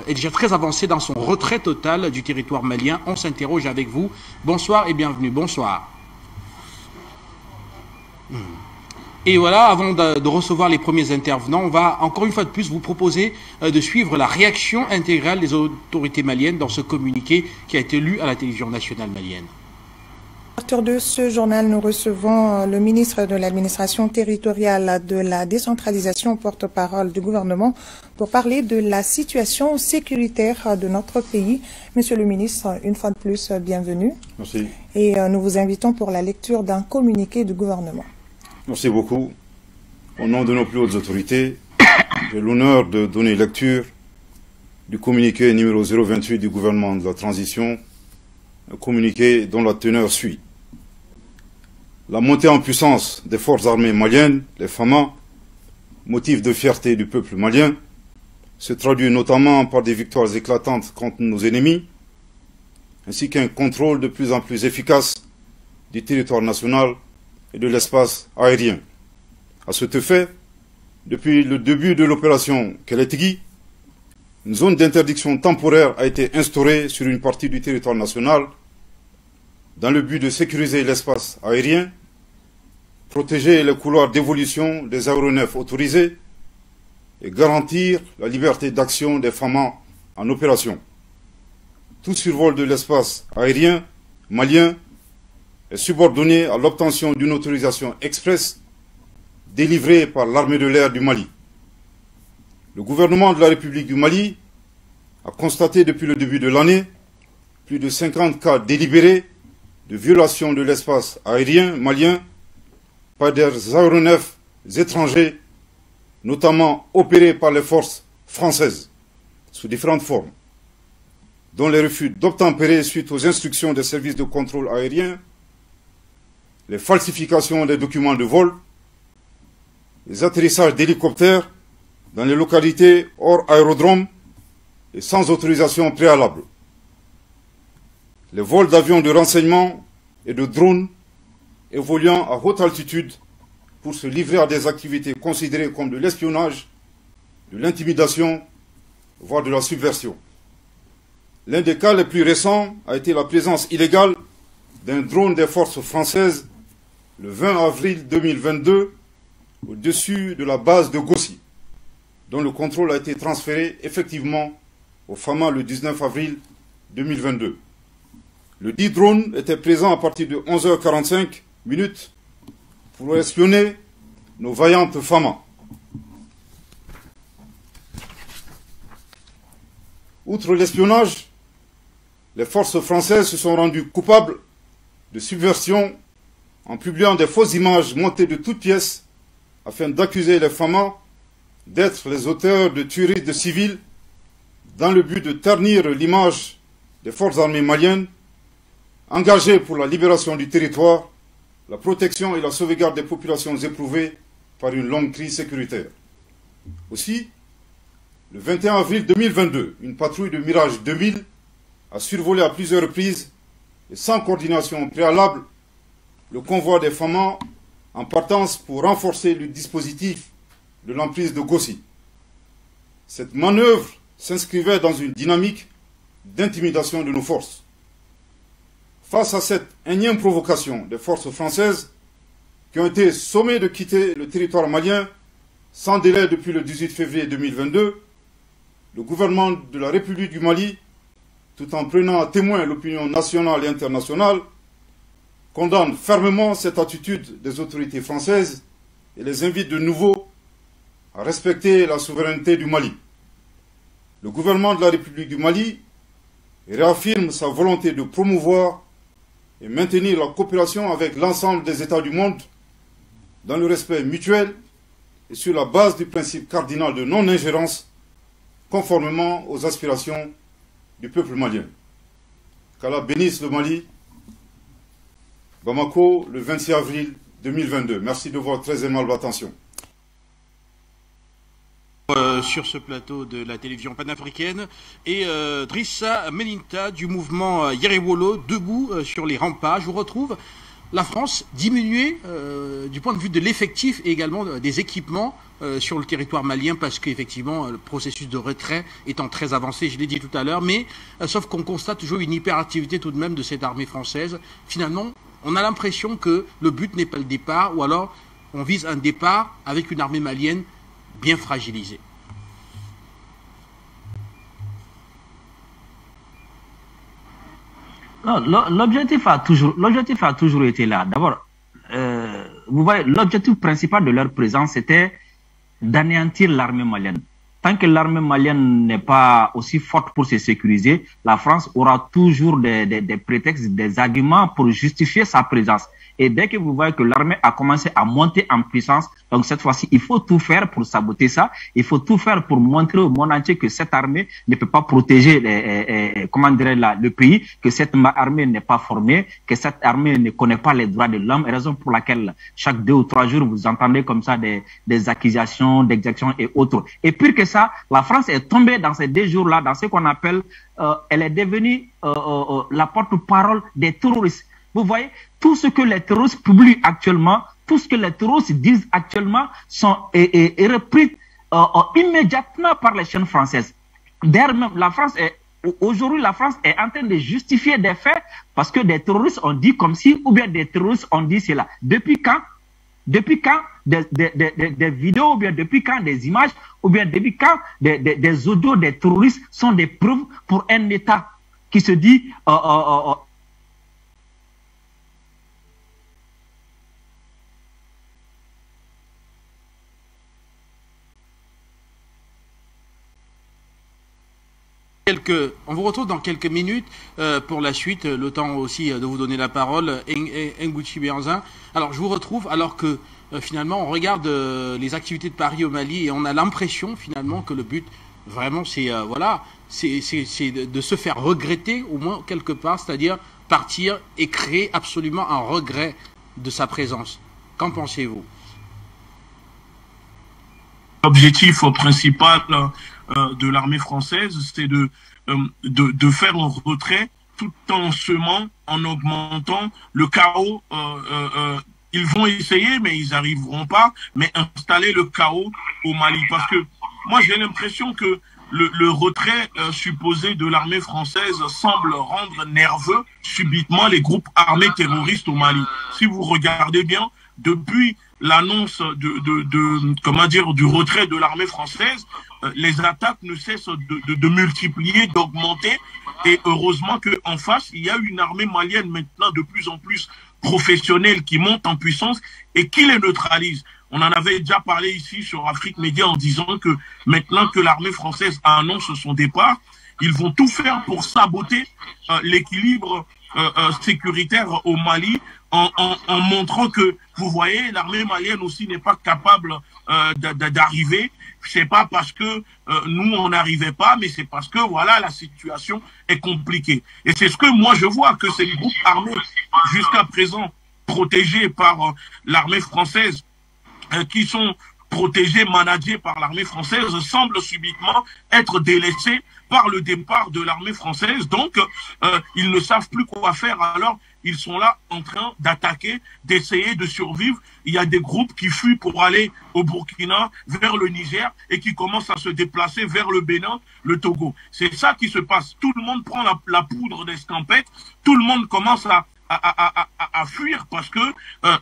est déjà très avancé dans son retrait total du territoire malien? On s'interroge avec vous. Bonsoir et bienvenue. Bonsoir. Et voilà, avant de recevoir les premiers intervenants, on va encore une fois de plus vous proposer de suivre la réaction intégrale des autorités maliennes dans ce communiqué qui a été lu à la télévision nationale malienne. À partir de ce journal, nous recevons le ministre de l'administration territoriale de la décentralisation, porte-parole du gouvernement, pour parler de la situation sécuritaire de notre pays. Monsieur le ministre, une fois de plus, bienvenue. Merci. Et nous vous invitons pour la lecture d'un communiqué du gouvernement. Merci beaucoup. Au nom de nos plus hautes autorités, j'ai l'honneur de donner lecture du communiqué numéro 028 du gouvernement de la transition, un communiqué dont la teneur suit. La montée en puissance des forces armées maliennes, les FAMA, motif de fierté du peuple malien, se traduit notamment par des victoires éclatantes contre nos ennemis, ainsi qu'un contrôle de plus en plus efficace du territoire national et de l'espace aérien. À cet effet, depuis le début de l'opération Keletigi, une zone d'interdiction temporaire a été instaurée sur une partie du territoire national dans le but de sécuriser l'espace aérien, protéger les couloirs d'évolution des aéronefs autorisés et garantir la liberté d'action des FAMA en opération. Tout survol de l'espace aérien malien est subordonné à l'obtention d'une autorisation expresse délivrée par l'armée de l'air du Mali. Le gouvernement de la République du Mali a constaté depuis le début de l'année plus de 50 cas délibérés de violation de l'espace aérien malien par des aéronefs étrangers, notamment opérés par les forces françaises, sous différentes formes, dont les refus d'obtempérer suite aux instructions des services de contrôle aérien, les falsifications des documents de vol, les atterrissages d'hélicoptères dans les localités hors aérodrome et sans autorisation préalable, les vols d'avions de renseignement et de drones évoluant à haute altitude pour se livrer à des activités considérées comme de l'espionnage, de l'intimidation, voire de la subversion. L'un des cas les plus récents a été la présence illégale d'un drone des forces françaises le 20 avril 2022 au-dessus de la base de Gossi, dont le contrôle a été transféré effectivement au FAMA le 19 avril 2022. Le dit drone était présent à partir de 11h45 pour espionner nos vaillantes FAMA. Outre l'espionnage, les forces françaises se sont rendues coupables de subversion en publiant des fausses images montées de toutes pièces afin d'accuser les FAMA d'être les auteurs de tueries de civils dans le but de ternir l'image des forces armées maliennes engagées pour la libération du territoire, la protection et la sauvegarde des populations éprouvées par une longue crise sécuritaire. Aussi, le 21 avril 2022, une patrouille de Mirage 2000 a survolé à plusieurs reprises et sans coordination préalable le convoi des FAMA en partance pour renforcer le dispositif de l'emprise de Gossi. Cette manœuvre s'inscrivait dans une dynamique d'intimidation de nos forces. Face à cette énième provocation des forces françaises qui ont été sommées de quitter le territoire malien sans délai depuis le 18 février 2022, le gouvernement de la République du Mali, tout en prenant à témoin l'opinion nationale et internationale, condamne fermement cette attitude des autorités françaises et les invite de nouveau à respecter la souveraineté du Mali. Le gouvernement de la République du Mali réaffirme sa volonté de promouvoir et maintenir la coopération avec l'ensemble des États du monde dans le respect mutuel et sur la base du principe cardinal de non-ingérence conformément aux aspirations du peuple malien. Qu'Allah bénisse le Mali. Bamako, le 26 avril 2022. Merci de votre très aimable attention. Sur ce plateau de la télévision panafricaine et Drissa Meninta du mouvement Yerewolo, debout sur les remparts. Je vous retrouve. La France diminuée du point de vue de l'effectif et également des équipements sur le territoire malien parce qu'effectivement le processus de retrait étant très avancé, je l'ai dit tout à l'heure, mais sauf qu'on constate toujours une hyperactivité tout de même de cette armée française. Finalement, on a l'impression que le but n'est pas le départ ou alors on vise un départ avec une armée malienne bien fragilisée. L'objectif a toujours été là. D'abord, vous voyez, l'objectif principal de leur présence, c'était d'anéantir l'armée malienne. Tant que l'armée malienne n'est pas aussi forte pour se sécuriser, la France aura toujours des prétextes, des arguments pour justifier sa présence. Et dès que vous voyez que l'armée a commencé à monter en puissance, donc cette fois-ci, il faut tout faire pour saboter ça. Il faut tout faire pour montrer au monde entier que cette armée ne peut pas protéger le pays, que cette armée n'est pas formée, que cette armée ne connaît pas les droits de l'homme, raison pour laquelle chaque 2 ou 3 jours, vous entendez comme ça des accusations, d'exactions et autres. Et pire que ça, la France est tombée dans ces 2 jours-là, dans ce qu'on appelle, elle est devenue la porte-parole des terroristes. Vous voyez, tout ce que les terroristes publient actuellement, tout ce que les terroristes disent actuellement est repris immédiatement par les chaînes françaises. D'ailleurs, même la France est aujourd'hui, la France est en train de justifier des faits parce que des terroristes ont dit comme si, ou bien des terroristes ont dit cela. Depuis quand des vidéos, ou bien depuis quand des images, ou bien depuis quand des audios des terroristes sont des preuves pour un État qui se dit On vous retrouve dans quelques minutes pour la suite, le temps aussi de vous donner la parole, Nguchi Béhanzin. Alors je vous retrouve alors que finalement on regarde les activités de Paris au Mali et on a l'impression finalement que le but vraiment c'est voilà, c'est de se faire regretter au moins quelque part, c'est-à-dire partir et créer absolument un regret de sa présence. Qu'en pensez-vous? L'objectif principal de l'armée française, c'est de faire un retrait tout en semant, en augmentant le chaos. Ils vont essayer, mais ils n'arriveront pas, mais installer le chaos au Mali. Parce que moi, j'ai l'impression que le retrait supposé de l'armée française semble rendre nerveux subitement les groupes armés terroristes au Mali. Si vous regardez bien, depuis l'annonce comment dire, du retrait de l'armée française, les attaques ne cessent de multiplier, d'augmenter. Et heureusement qu'en face, il y a une armée malienne maintenant de plus en plus professionnelle qui monte en puissance et qui les neutralise. On en avait déjà parlé ici sur Afrique Média en disant que maintenant que l'armée française annonce son départ, ils vont tout faire pour saboter l'équilibre sécuritaire au Mali en montrant que, vous voyez, l'armée malienne aussi n'est pas capable d'arriver. C'est pas parce que nous on n'arrivait pas, mais c'est parce que voilà, la situation est compliquée. Et c'est ce que moi je vois, que ces groupes armés jusqu'à présent protégés par l'armée française, qui sont protégés, managés par l'armée française, semblent subitement être délaissés par le départ de l'armée française. Donc, ils ne savent plus quoi faire. Alors, ils sont là en train d'attaquer, d'essayer de survivre. Il y a des groupes qui fuient pour aller au Burkina, vers le Niger, et qui commencent à se déplacer vers le Bénin, le Togo. C'est ça qui se passe. Tout le monde prend la poudre d'escampette. Tout le monde commence à fuir parce que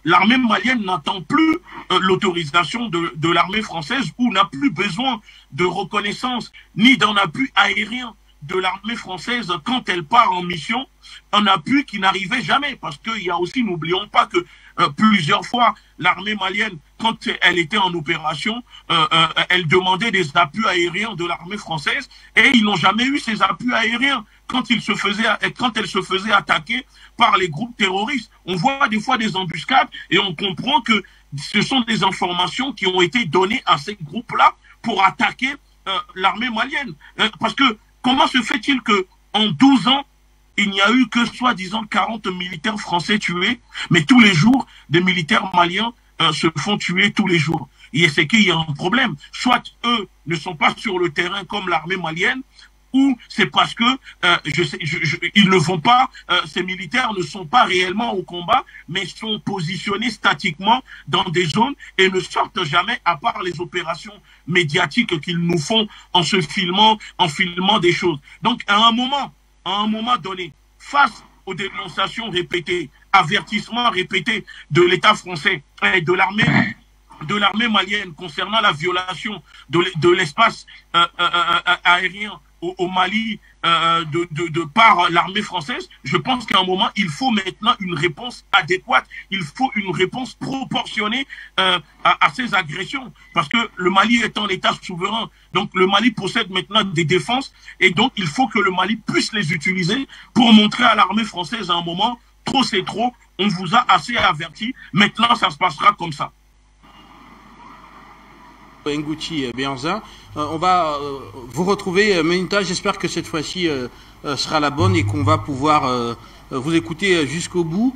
l'armée malienne n'attend plus l'autorisation de l'armée française, ou n'a plus besoin de reconnaissance ni d'un appui aérien de l'armée française quand elle part en mission, un appui qui n'arrivait jamais, parce qu'il y a aussi, n'oublions pas que plusieurs fois, l'armée malienne, quand elle était en opération, elle demandait des appuis aériens de l'armée française, et ils n'ont jamais eu ces appuis aériens quand elle se faisait attaquer par les groupes terroristes. On voit des fois des embuscades et on comprend que ce sont des informations qui ont été données à ces groupes-là pour attaquer l'armée malienne. Parce que comment se fait-il que en 12 ans, il n'y a eu que soi-disant 40 militaires français tués, mais tous les jours, des militaires maliens se font tuer tous les jours. Et c'est qu'il y a un problème. Soit eux ne sont pas sur le terrain comme l'armée malienne, ou c'est parce que ils ne vont pas, ces militaires ne sont pas réellement au combat, mais sont positionnés statiquement dans des zones et ne sortent jamais, à part les opérations médiatiques qu'ils nous font en filmant des choses. Donc à un moment donné, face aux dénonciations répétées, avertissements répétés de l'État français et de l'armée malienne concernant la violation de l'espace aérien au Mali par l'armée française, je pense qu'à un moment, il faut maintenant une réponse adéquate, il faut une réponse proportionnée à ces agressions, parce que le Mali est un État souverain, donc le Mali possède maintenant des défenses, et donc il faut que le Mali puisse les utiliser pour montrer à l'armée française à un moment, trop c'est trop, on vous a assez averti, maintenant ça se passera comme ça. Nguchi Béhanzin, on va vous retrouver, Meninta. J'espère que cette fois-ci sera la bonne et qu'on va pouvoir vous écouter jusqu'au bout.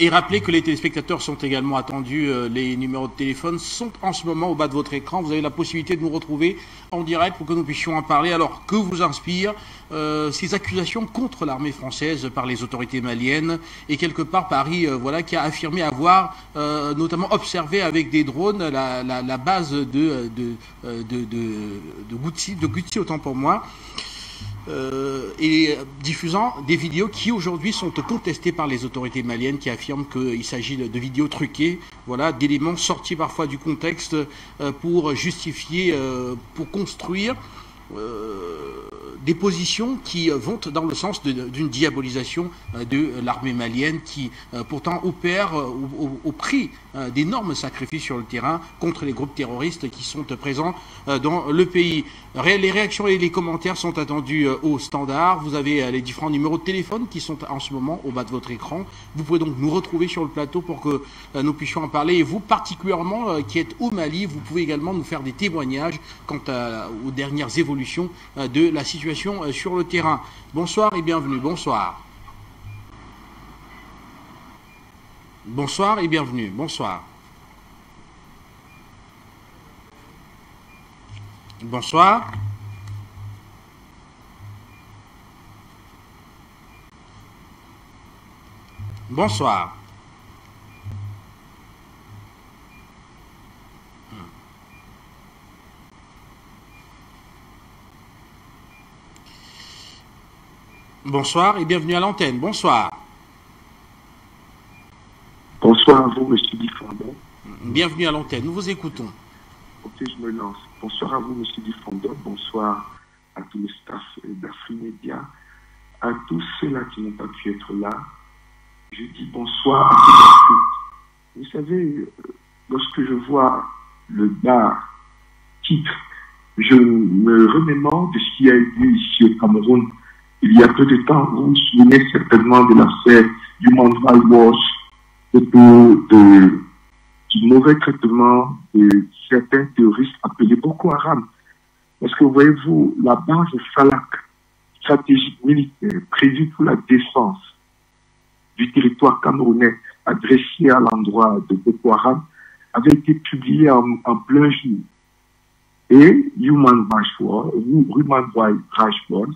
Et rappeler que les téléspectateurs sont également attendus. Les numéros de téléphone sont en ce moment au bas de votre écran. Vous avez la possibilité de nous retrouver en direct pour que nous puissions en parler. Alors, que vous inspirent ces accusations contre l'armée française par les autorités maliennes et quelque part Paris, voilà, qui a affirmé avoir notamment observé avec des drones la base de Goutti, autant pour moi. et diffusant des vidéos qui aujourd'hui sont contestées par les autorités maliennes qui affirment qu'il s'agit de vidéos truquées, voilà, d'éléments sortis parfois du contexte pour justifier, pour construire des positions qui vont dans le sens d'une diabolisation de l'armée malienne qui pourtant opère au prix d'énormes sacrifices sur le terrain contre les groupes terroristes qui sont présents dans le pays. Les réactions et les commentaires sont attendus au standard. Vous avez les différents numéros de téléphone qui sont en ce moment au bas de votre écran. Vous pouvez donc nous retrouver sur le plateau pour que nous puissions en parler. Et vous, particulièrement, qui êtes au Mali, vous pouvez également nous faire des témoignages quant aux dernières évolutions de la situation sur le terrain. Bonsoir et bienvenue. Bonsoir. Bonsoir et bienvenue. Bonsoir. Bonsoir. Bonsoir. Bonsoir et bienvenue à l'antenne. Bonsoir. Bonsoir à vous, monsieur Diffondon. Bienvenue à l'antenne. Nous vous écoutons. Ok, je me lance. Bonsoir à vous, monsieur Diffondon. Bonsoir à tout le staff d'Afrimédia. À tous ceux-là qui n'ont pas pu être là. Je dis bonsoir à tous. Vous savez, lorsque je vois le bas titre, je me remémore de ce qui a eu lieu ici au Cameroun il y a peu de temps. Vous vous souvenez certainement de l'affaire du Mandral Watch, du mauvais traitement de certains terroristes appelés Boko Haram. Parce que voyez-vous, la base Salak, stratégique militaire prévue pour la défense du territoire camerounais adressé à l'endroit de Boko Haram, avait été publiée en plein jour. Et Human Rights Watch,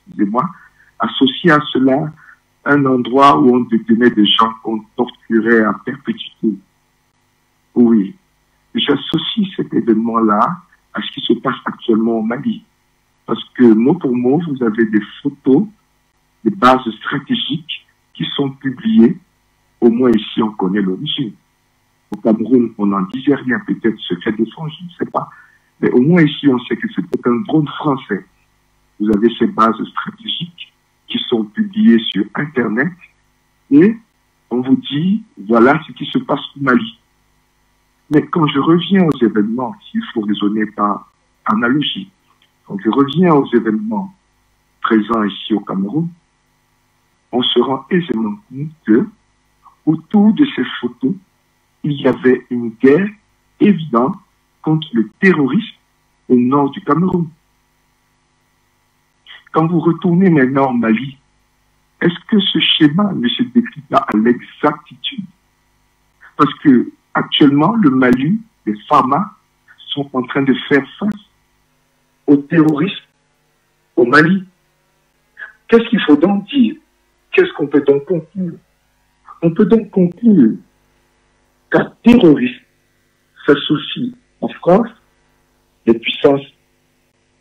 excusez-moi, associé à cela un endroit où on détenait des gens qu'on torturait à perpétuité. Oui, j'associe cet événement-là à ce qui se passe actuellement au Mali. Parce que mot pour mot, vous avez des photos, des bases stratégiques qui sont publiées. Au moins ici, on connaît l'origine. Au Cameroun, on n'en disait rien, peut-être secret défense, je ne sais pas. Mais au moins ici, on sait que c'était un drone français. Vous avez ces bases stratégiques qui sont publiées sur Internet et on vous dit, voilà ce qui se passe au Mali. Mais quand je reviens aux événements, s'il faut raisonner par analogie, quand je reviens aux événements présents ici au Cameroun, on se rend aisément compte que autour de ces photos, il y avait une guerre évidente contre le terrorisme au nord du Cameroun. Quand vous retournez maintenant au Mali, est-ce que ce schéma ne se décrit pas à l'exactitude? Parce que actuellement, le Mali, les FARMA, sont en train de faire face aux terroristes au Mali. Qu'est-ce qu'il faut donc dire? Qu'est-ce qu'on peut donc conclure? On peut donc conclure qu'un terroriste s'associe en France des puissances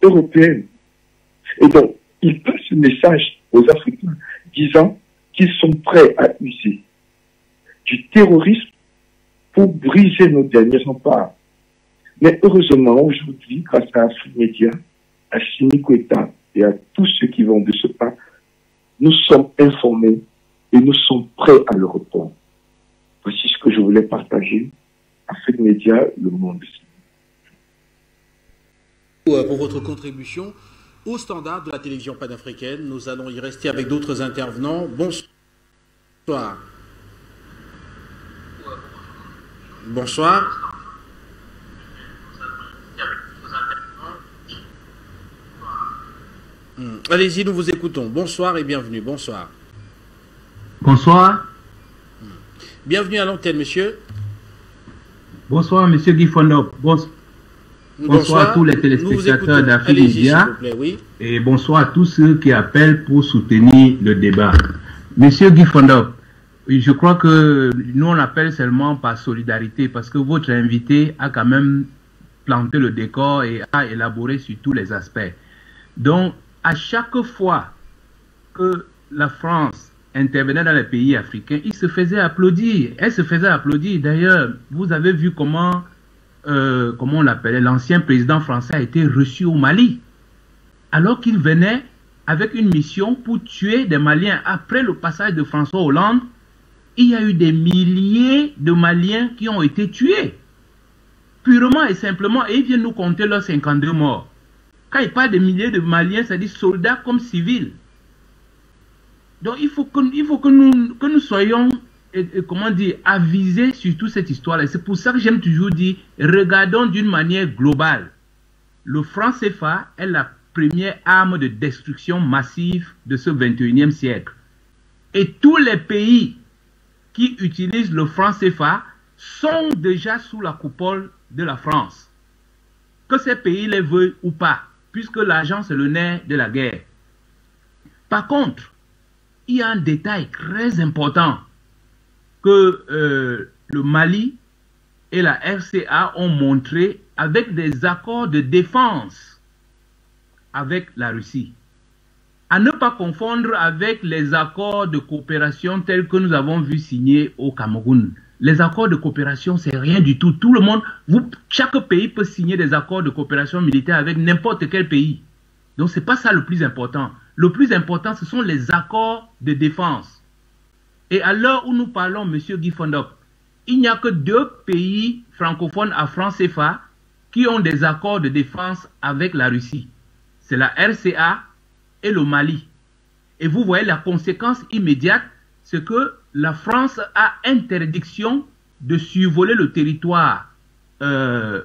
européennes. Et donc, il passe ce message aux Africains disant qu'ils sont prêts à user du terrorisme pour briser nos derniers remparts. Mais heureusement, aujourd'hui, grâce à Afrimédia, à Sini Kweta et à tous ceux qui vont de ce pas, nous sommes informés et nous sommes prêts à le répondre. Voici ce que je voulais partager. Afrimédia, le monde. Pour votre contribution au standard de la télévision panafricaine, nous allons y rester avec d'autres intervenants. Bonsoir. Bonsoir. Allez-y, nous vous écoutons. Bonsoir et bienvenue. Bonsoir. Bonsoir. Bienvenue à l'antenne, monsieur. Bonsoir, monsieur Guy Fondop. Bonsoir à tous les téléspectateurs d'Afrimédia. Oui. Et bonsoir à tous ceux qui appellent pour soutenir le débat. Monsieur Guy Fondop, je crois que nous on appelle seulement par solidarité parce que votre invité a quand même planté le décor et a élaboré sur tous les aspects. Donc, à chaque fois que la France intervenait dans les pays africains, il se faisait applaudir. Elle se faisait applaudir. D'ailleurs, vous avez vu comment on l'appelait, l'ancien président français a été reçu au Mali, alors qu'il venait avec une mission pour tuer des Maliens. Après le passage de François Hollande, il y a eu des milliers de Maliens qui ont été tués. Purement et simplement, et ils viennent nous compter leurs 52 morts. Quand il parle de milliers de Maliens, ça dit soldats comme civils. Donc il faut que nous soyons, comment dire, avisés sur toute cette histoire-là. C'est pour ça que j'aime toujours dire, regardons d'une manière globale. Le franc CFA est la première arme de destruction massive de ce 21e siècle. Et tous les pays qui utilisent le franc CFA sont déjà sous la coupole de la France. Que ces pays les veuillent ou pas, puisque l'argent c'est le nerf de la guerre. Par contre, il y a un détail très important que le Mali et la RCA ont montré avec des accords de défense avec la Russie. À ne pas confondre avec les accords de coopération tels que nous avons vu signer au Cameroun. Les accords de coopération, c'est rien du tout. Tout le monde, chaque pays peut signer des accords de coopération militaire avec n'importe quel pays. Donc, ce n'est pas ça le plus important. Le plus important, ce sont les accords de défense. Et à l'heure où nous parlons, M. Guy Fondop, il n'y a que 2 pays francophones à franc CFA qui ont des accords de défense avec la Russie. C'est la RCA et le Mali. Et vous voyez la conséquence immédiate, c'est que la France a interdiction de survoler le territoire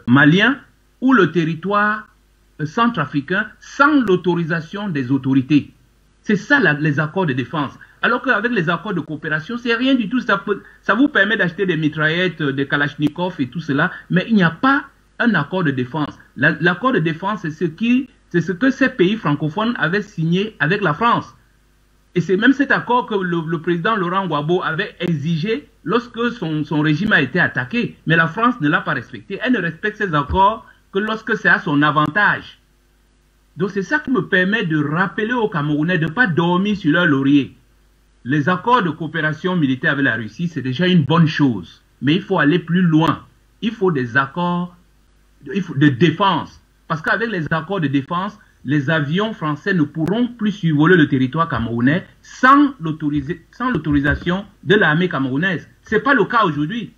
malien ou le territoire centrafricain sans l'autorisation des autorités. C'est ça les accords de défense. Alors qu'avec les accords de coopération, c'est rien du tout. Ça vous permet d'acheter des mitraillettes, des Kalachnikov et tout cela, mais il n'y a pas un accord de défense. L'accord de défense, c'est ce que ces pays francophones avaient signé avec la France. Et c'est même cet accord que le président Laurent Gbagbo avait exigé lorsque son régime a été attaqué. Mais la France ne l'a pas respecté. Elle ne respecte ces accords que lorsque c'est à son avantage. Donc c'est ça qui me permet de rappeler aux Camerounais de ne pas dormir sur leur laurier. Les accords de coopération militaire avec la Russie, c'est déjà une bonne chose. Mais il faut aller plus loin. Il faut des accords de défense. Parce qu'avec les accords de défense, les avions français ne pourront plus survoler le territoire camerounais sans l'autorisation de l'armée camerounaise. Ce n'est pas le cas aujourd'hui.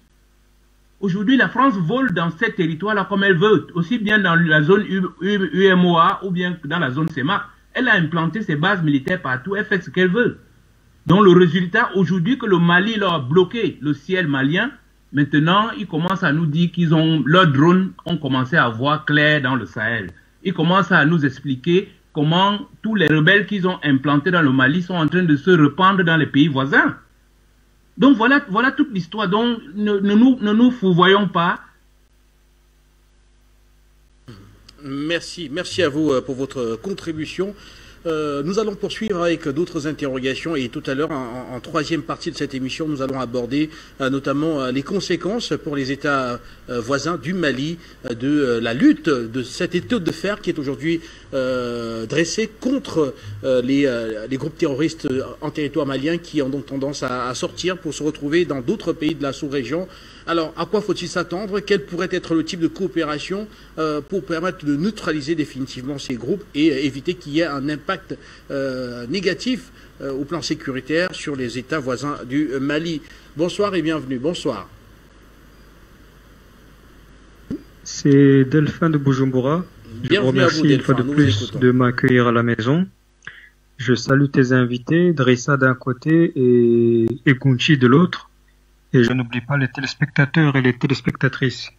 Aujourd'hui, la France vole dans ces territoires-là comme elle veut, aussi bien dans la zone UMOA ou bien dans la zone CEMAC. Elle a implanté ses bases militaires partout, elle fait ce qu'elle veut. Donc le résultat, aujourd'hui que le Mali leur a bloqué le ciel malien, maintenant ils commencent à nous dire qu'ils ont, leurs drones ont commencé à voir clair dans le Sahel. Ils commencent à nous expliquer comment tous les rebelles qu'ils ont implantés dans le Mali sont en train de se répandre dans les pays voisins. Donc voilà toute l'histoire. Donc ne nous fourvoyons pas. Merci à vous pour votre contribution. Nous allons poursuivre avec d'autres interrogations et tout à l'heure, en troisième partie de cette émission, nous allons aborder notamment les conséquences pour les États voisins du Mali de la lutte de cet étau de fer qui est aujourd'hui dressé contre les groupes terroristes en territoire malien qui ont donc tendance à sortir pour se retrouver dans d'autres pays de la sous-région. Alors, à quoi faut-il s'attendre? Quel pourrait être le type de coopération pour permettre de neutraliser définitivement ces groupes et éviter qu'il y ait un impact négatif au plan sécuritaire sur les États voisins du Mali? Bonsoir et bienvenue. Bonsoir. C'est Delphin de Bujumbura. Je vous remercie une fois de plus de m'accueillir à la maison. Je salue tes invités, Drissa d'un côté et Gunchi de l'autre. Et je n'oublie pas les téléspectateurs et les téléspectatrices.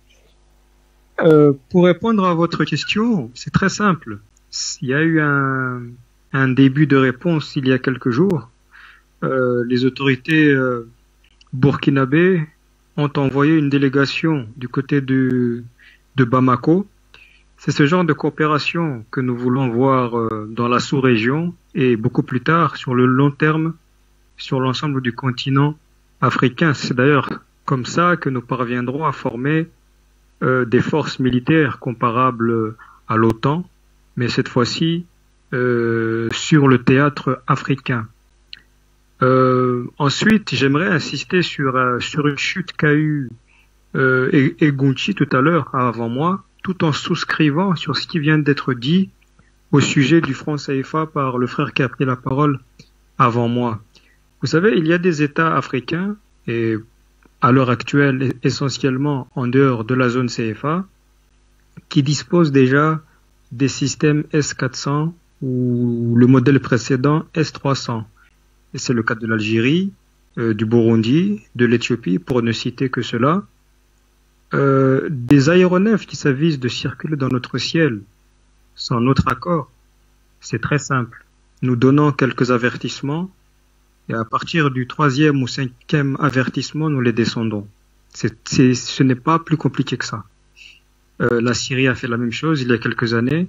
Pour répondre à votre question, c'est très simple. Il y a eu un début de réponse il y a quelques jours. Les autorités burkinabées ont envoyé une délégation du côté de Bamako. C'est ce genre de coopération que nous voulons voir dans la sous-région et beaucoup plus tard, sur le long terme, sur l'ensemble du continent africain. C'est d'ailleurs comme ça que nous parviendrons à former des forces militaires comparables à l'OTAN, mais cette fois-ci sur le théâtre africain. Ensuite, j'aimerais insister sur une chute qu'a eu Egunchi tout à l'heure, avant moi, tout en souscrivant sur ce qui vient d'être dit au sujet du franc CFA par le frère qui a pris la parole avant moi. Vous savez, il y a des États africains, et à l'heure actuelle essentiellement en dehors de la zone CFA, qui disposent déjà des systèmes S400 ou le modèle précédent S300. Et c'est le cas de l'Algérie, du Burundi, de l'Éthiopie, pour ne citer que cela. Des aéronefs qui s'avisent de circuler dans notre ciel sans notre accord, c'est très simple. Nous donnons quelques avertissements et à partir du 3e ou 5e avertissement, nous les descendons. Ce n'est pas plus compliqué que ça. La Syrie a fait la même chose il y a quelques années.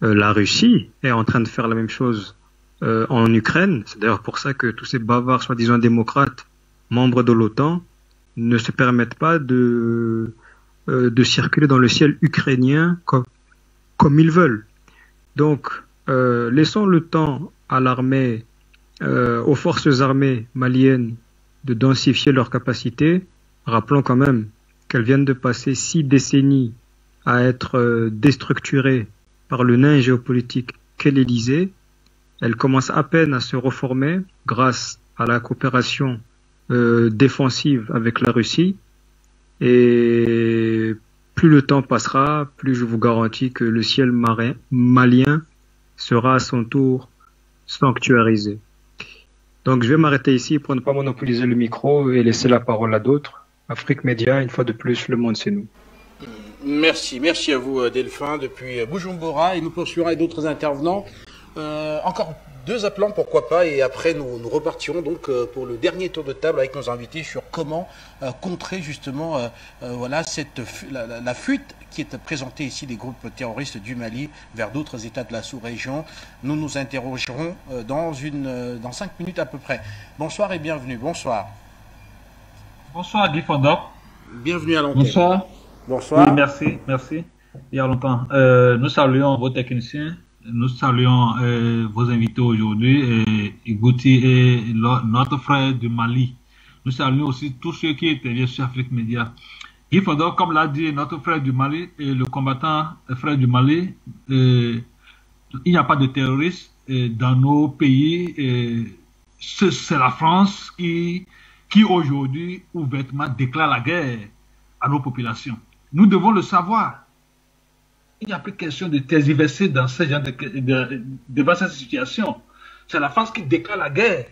La Russie est en train de faire la même chose en Ukraine. C'est d'ailleurs pour ça que tous ces bavards soi-disant démocrates, membres de l'OTAN, ne se permettent pas de circuler dans le ciel ukrainien comme ils veulent. Donc, laissons le temps à l'armée, aux forces armées maliennes de densifier leurs capacités. Rappelons quand même qu'elles viennent de passer 6 décennies à être déstructurées par le nain géopolitique qu'est l'Élysée. Elles commencent à peine à se reformer grâce à la coopération défensive avec la Russie. Et plus le temps passera, plus je vous garantis que le ciel malien sera à son tour sanctuarisé. Donc je vais m'arrêter ici pour ne pas monopoliser le micro et laisser la parole à d'autres. Afrique Média, une fois de plus, le monde c'est nous. Merci à vous Delphin depuis Bujumbura, et nous poursuivrons avec d'autres intervenants. Encore 2 appelants, pourquoi pas, et après nous repartirons donc pour le dernier tour de table avec nos invités sur comment contrer justement voilà la fuite qui est présentée ici des groupes terroristes du Mali vers d'autres États de la sous-région. Nous nous interrogerons dans 5 minutes à peu près. Bonsoir et bienvenue. Bonsoir. Bonsoir Guy Fondok. Bienvenue à l'antenne. Bonsoir. Bonsoir. Oui, merci. Il y a longtemps. Nous saluons vos techniciens. Nous saluons vos invités aujourd'hui, Igouti et notre frère du Mali. Nous saluons aussi tous ceux qui étaient sur Afrique Média. Il faudra, comme l'a dit notre frère du Mali, et le combattant frère du Mali, il n'y a pas de terroristes dans nos pays. C'est la France qui aujourd'hui ouvertement déclare la guerre à nos populations. Nous devons le savoir. Il n'y a plus question de tergiverser dans ce genre devant cette situation. C'est la France qui déclare la guerre.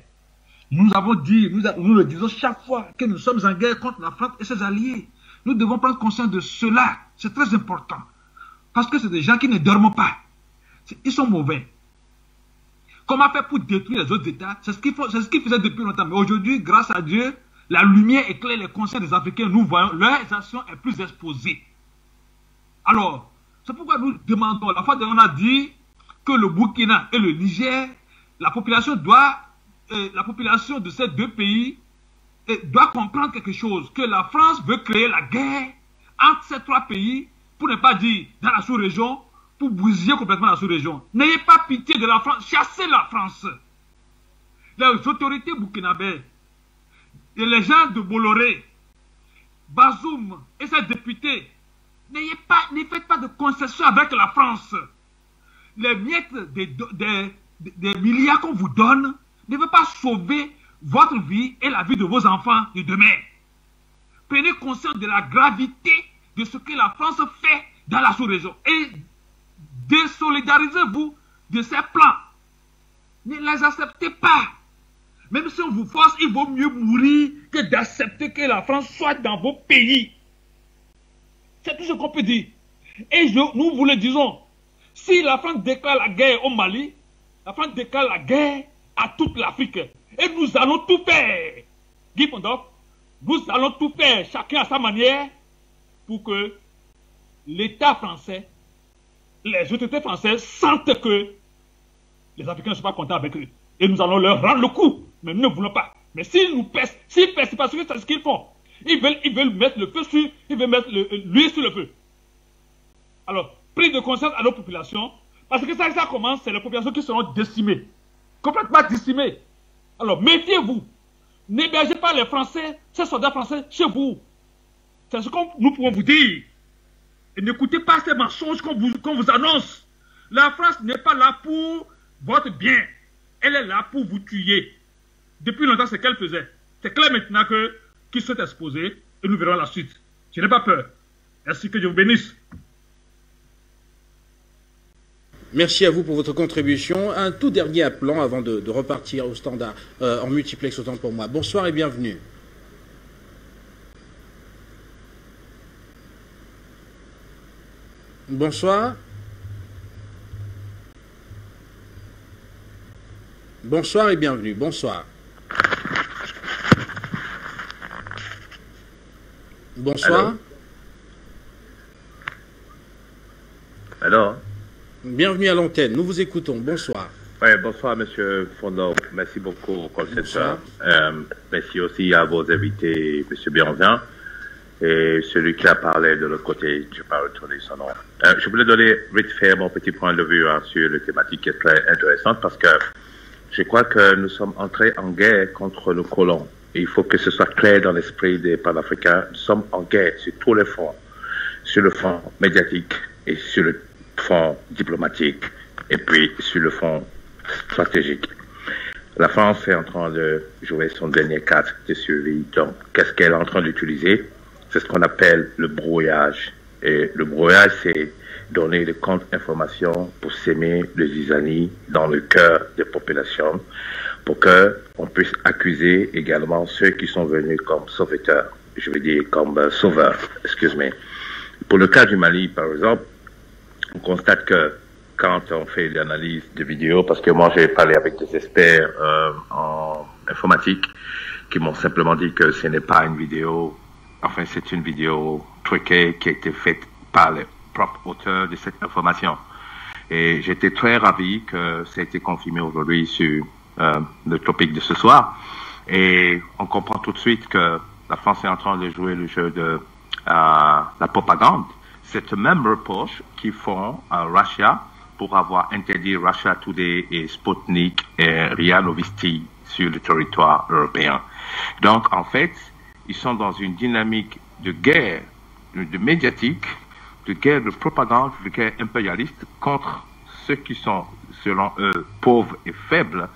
Nous avons dit, nous le disons chaque fois que nous sommes en guerre contre la France et ses alliés. Nous devons prendre conscience de cela. C'est très important. Parce que c'est des gens qui ne dorment pas. Ils sont mauvais. Comment faire pour détruire les autres États? C'est ce qu'ils faisaient depuis longtemps. Mais aujourd'hui, grâce à Dieu, la lumière éclaire les consciences des Africains. Nous voyons leur action est plus exposée. Alors, c'est pourquoi nous demandons, la fois dernière on a dit que le Burkina et le Niger, la population de ces 2 pays doit comprendre quelque chose, que la France veut créer la guerre entre ces 3 pays, pour ne pas dire dans la sous-région, pour bousiller complètement la sous-région. N'ayez pas pitié de la France, chassez la France. Les autorités burkinabées et les gens de Bolloré, Bazoum et ses députés, ne faites pas de concessions avec la France. Les miettes des milliards qu'on vous donne ne veulent pas sauver votre vie et la vie de vos enfants de demain. Prenez conscience de la gravité de ce que la France fait dans la sous-région et désolidarisez-vous de ces plans. Ne les acceptez pas. Même si on vous force, il vaut mieux mourir que d'accepter que la France soit dans vos pays. C'est tout ce qu'on peut dire. Et nous vous le disons. Si la France déclare la guerre au Mali, la France déclare la guerre à toute l'Afrique. Et nous allons tout faire. Guy Fondok, nous allons tout faire, chacun à sa manière, pour que l'État français, les autorités françaises sentent que les Africains ne sont pas contents avec eux. Et nous allons leur rendre le coup. Mais nous ne voulons pas. Mais s'ils nous pèsent, c'est parce que c'est ce qu'ils font. Ils veulent mettre le feu l'huile sur le feu. Alors, prise de conscience à nos populations, Parce que ça commence, c'est les populations qui seront décimées. Complètement décimées. Alors, méfiez-vous. N'hébergez pas les Français, ces soldats français, chez vous. C'est ce que nous pouvons vous dire. Et n'écoutez pas ces mensonges qu'on vous annonce. La France n'est pas là pour votre bien. Elle est là pour vous tuer. Depuis longtemps, c'est qu'elle faisait. C'est clair maintenant qu'ils sont exposés et nous verrons la suite. Je n'ai pas peur. Merci, que Dieu vous bénisse. Merci à vous pour votre contribution. Un tout dernier appelant avant de repartir au standard en multiplex, autant pour moi. Bonsoir et bienvenue. Bonsoir. Bonsoir et bienvenue. Bonsoir. Bonsoir. Alors. Bienvenue à l'antenne, nous vous écoutons. Bonsoir. Oui, bonsoir, Monsieur Fondo. Merci beaucoup au concepteur. Merci aussi à vos invités, Monsieur Bienvin, et celui qui a parlé de l'autre côté, je ne vais pas retourner son nom. Je voulais donner vite fait mon petit point de vue sur la thématique qui est très intéressante parce que je crois que nous sommes entrés en guerre contre nos colons. Et il faut que ce soit clair dans l'esprit des panafricains. Nous sommes en guerre sur tous les fronts, sur le front médiatique et sur le front diplomatique et puis sur le front stratégique. La France est en train de jouer son dernier cadre de survie. Donc, qu'est-ce qu'elle est en train d'utiliser? C'est ce qu'on appelle le brouillage. Et le brouillage, c'est donner des contre-informations pour s'aimer le zizanie dans le cœur des populations pour que on puisse accuser également ceux qui sont venus comme sauveteurs, je veux dire comme sauveurs, excuse-moi. Pour le cas du Mali, par exemple, on constate que quand on fait l'analyse de vidéos, parce que moi j'ai parlé avec des experts en informatique qui m'ont simplement dit que ce n'est pas une vidéo, enfin c'est une vidéo truquée qui a été faite par les propres auteurs de cette information. Et j'étais très ravi que ça ait été confirmé aujourd'hui sur le topic de ce soir. Et on comprend tout de suite que la France est en train de jouer le jeu de la propagande. C'est le même reproche qu'ils font à Russia pour avoir interdit Russia Today et Sputnik et RIA Novosti sur le territoire européen. Donc, en fait, ils sont dans une dynamique de guerre, de médiatique, de guerre de propagande, de guerre impérialiste contre ceux qui sont, selon eux, pauvres et faibles,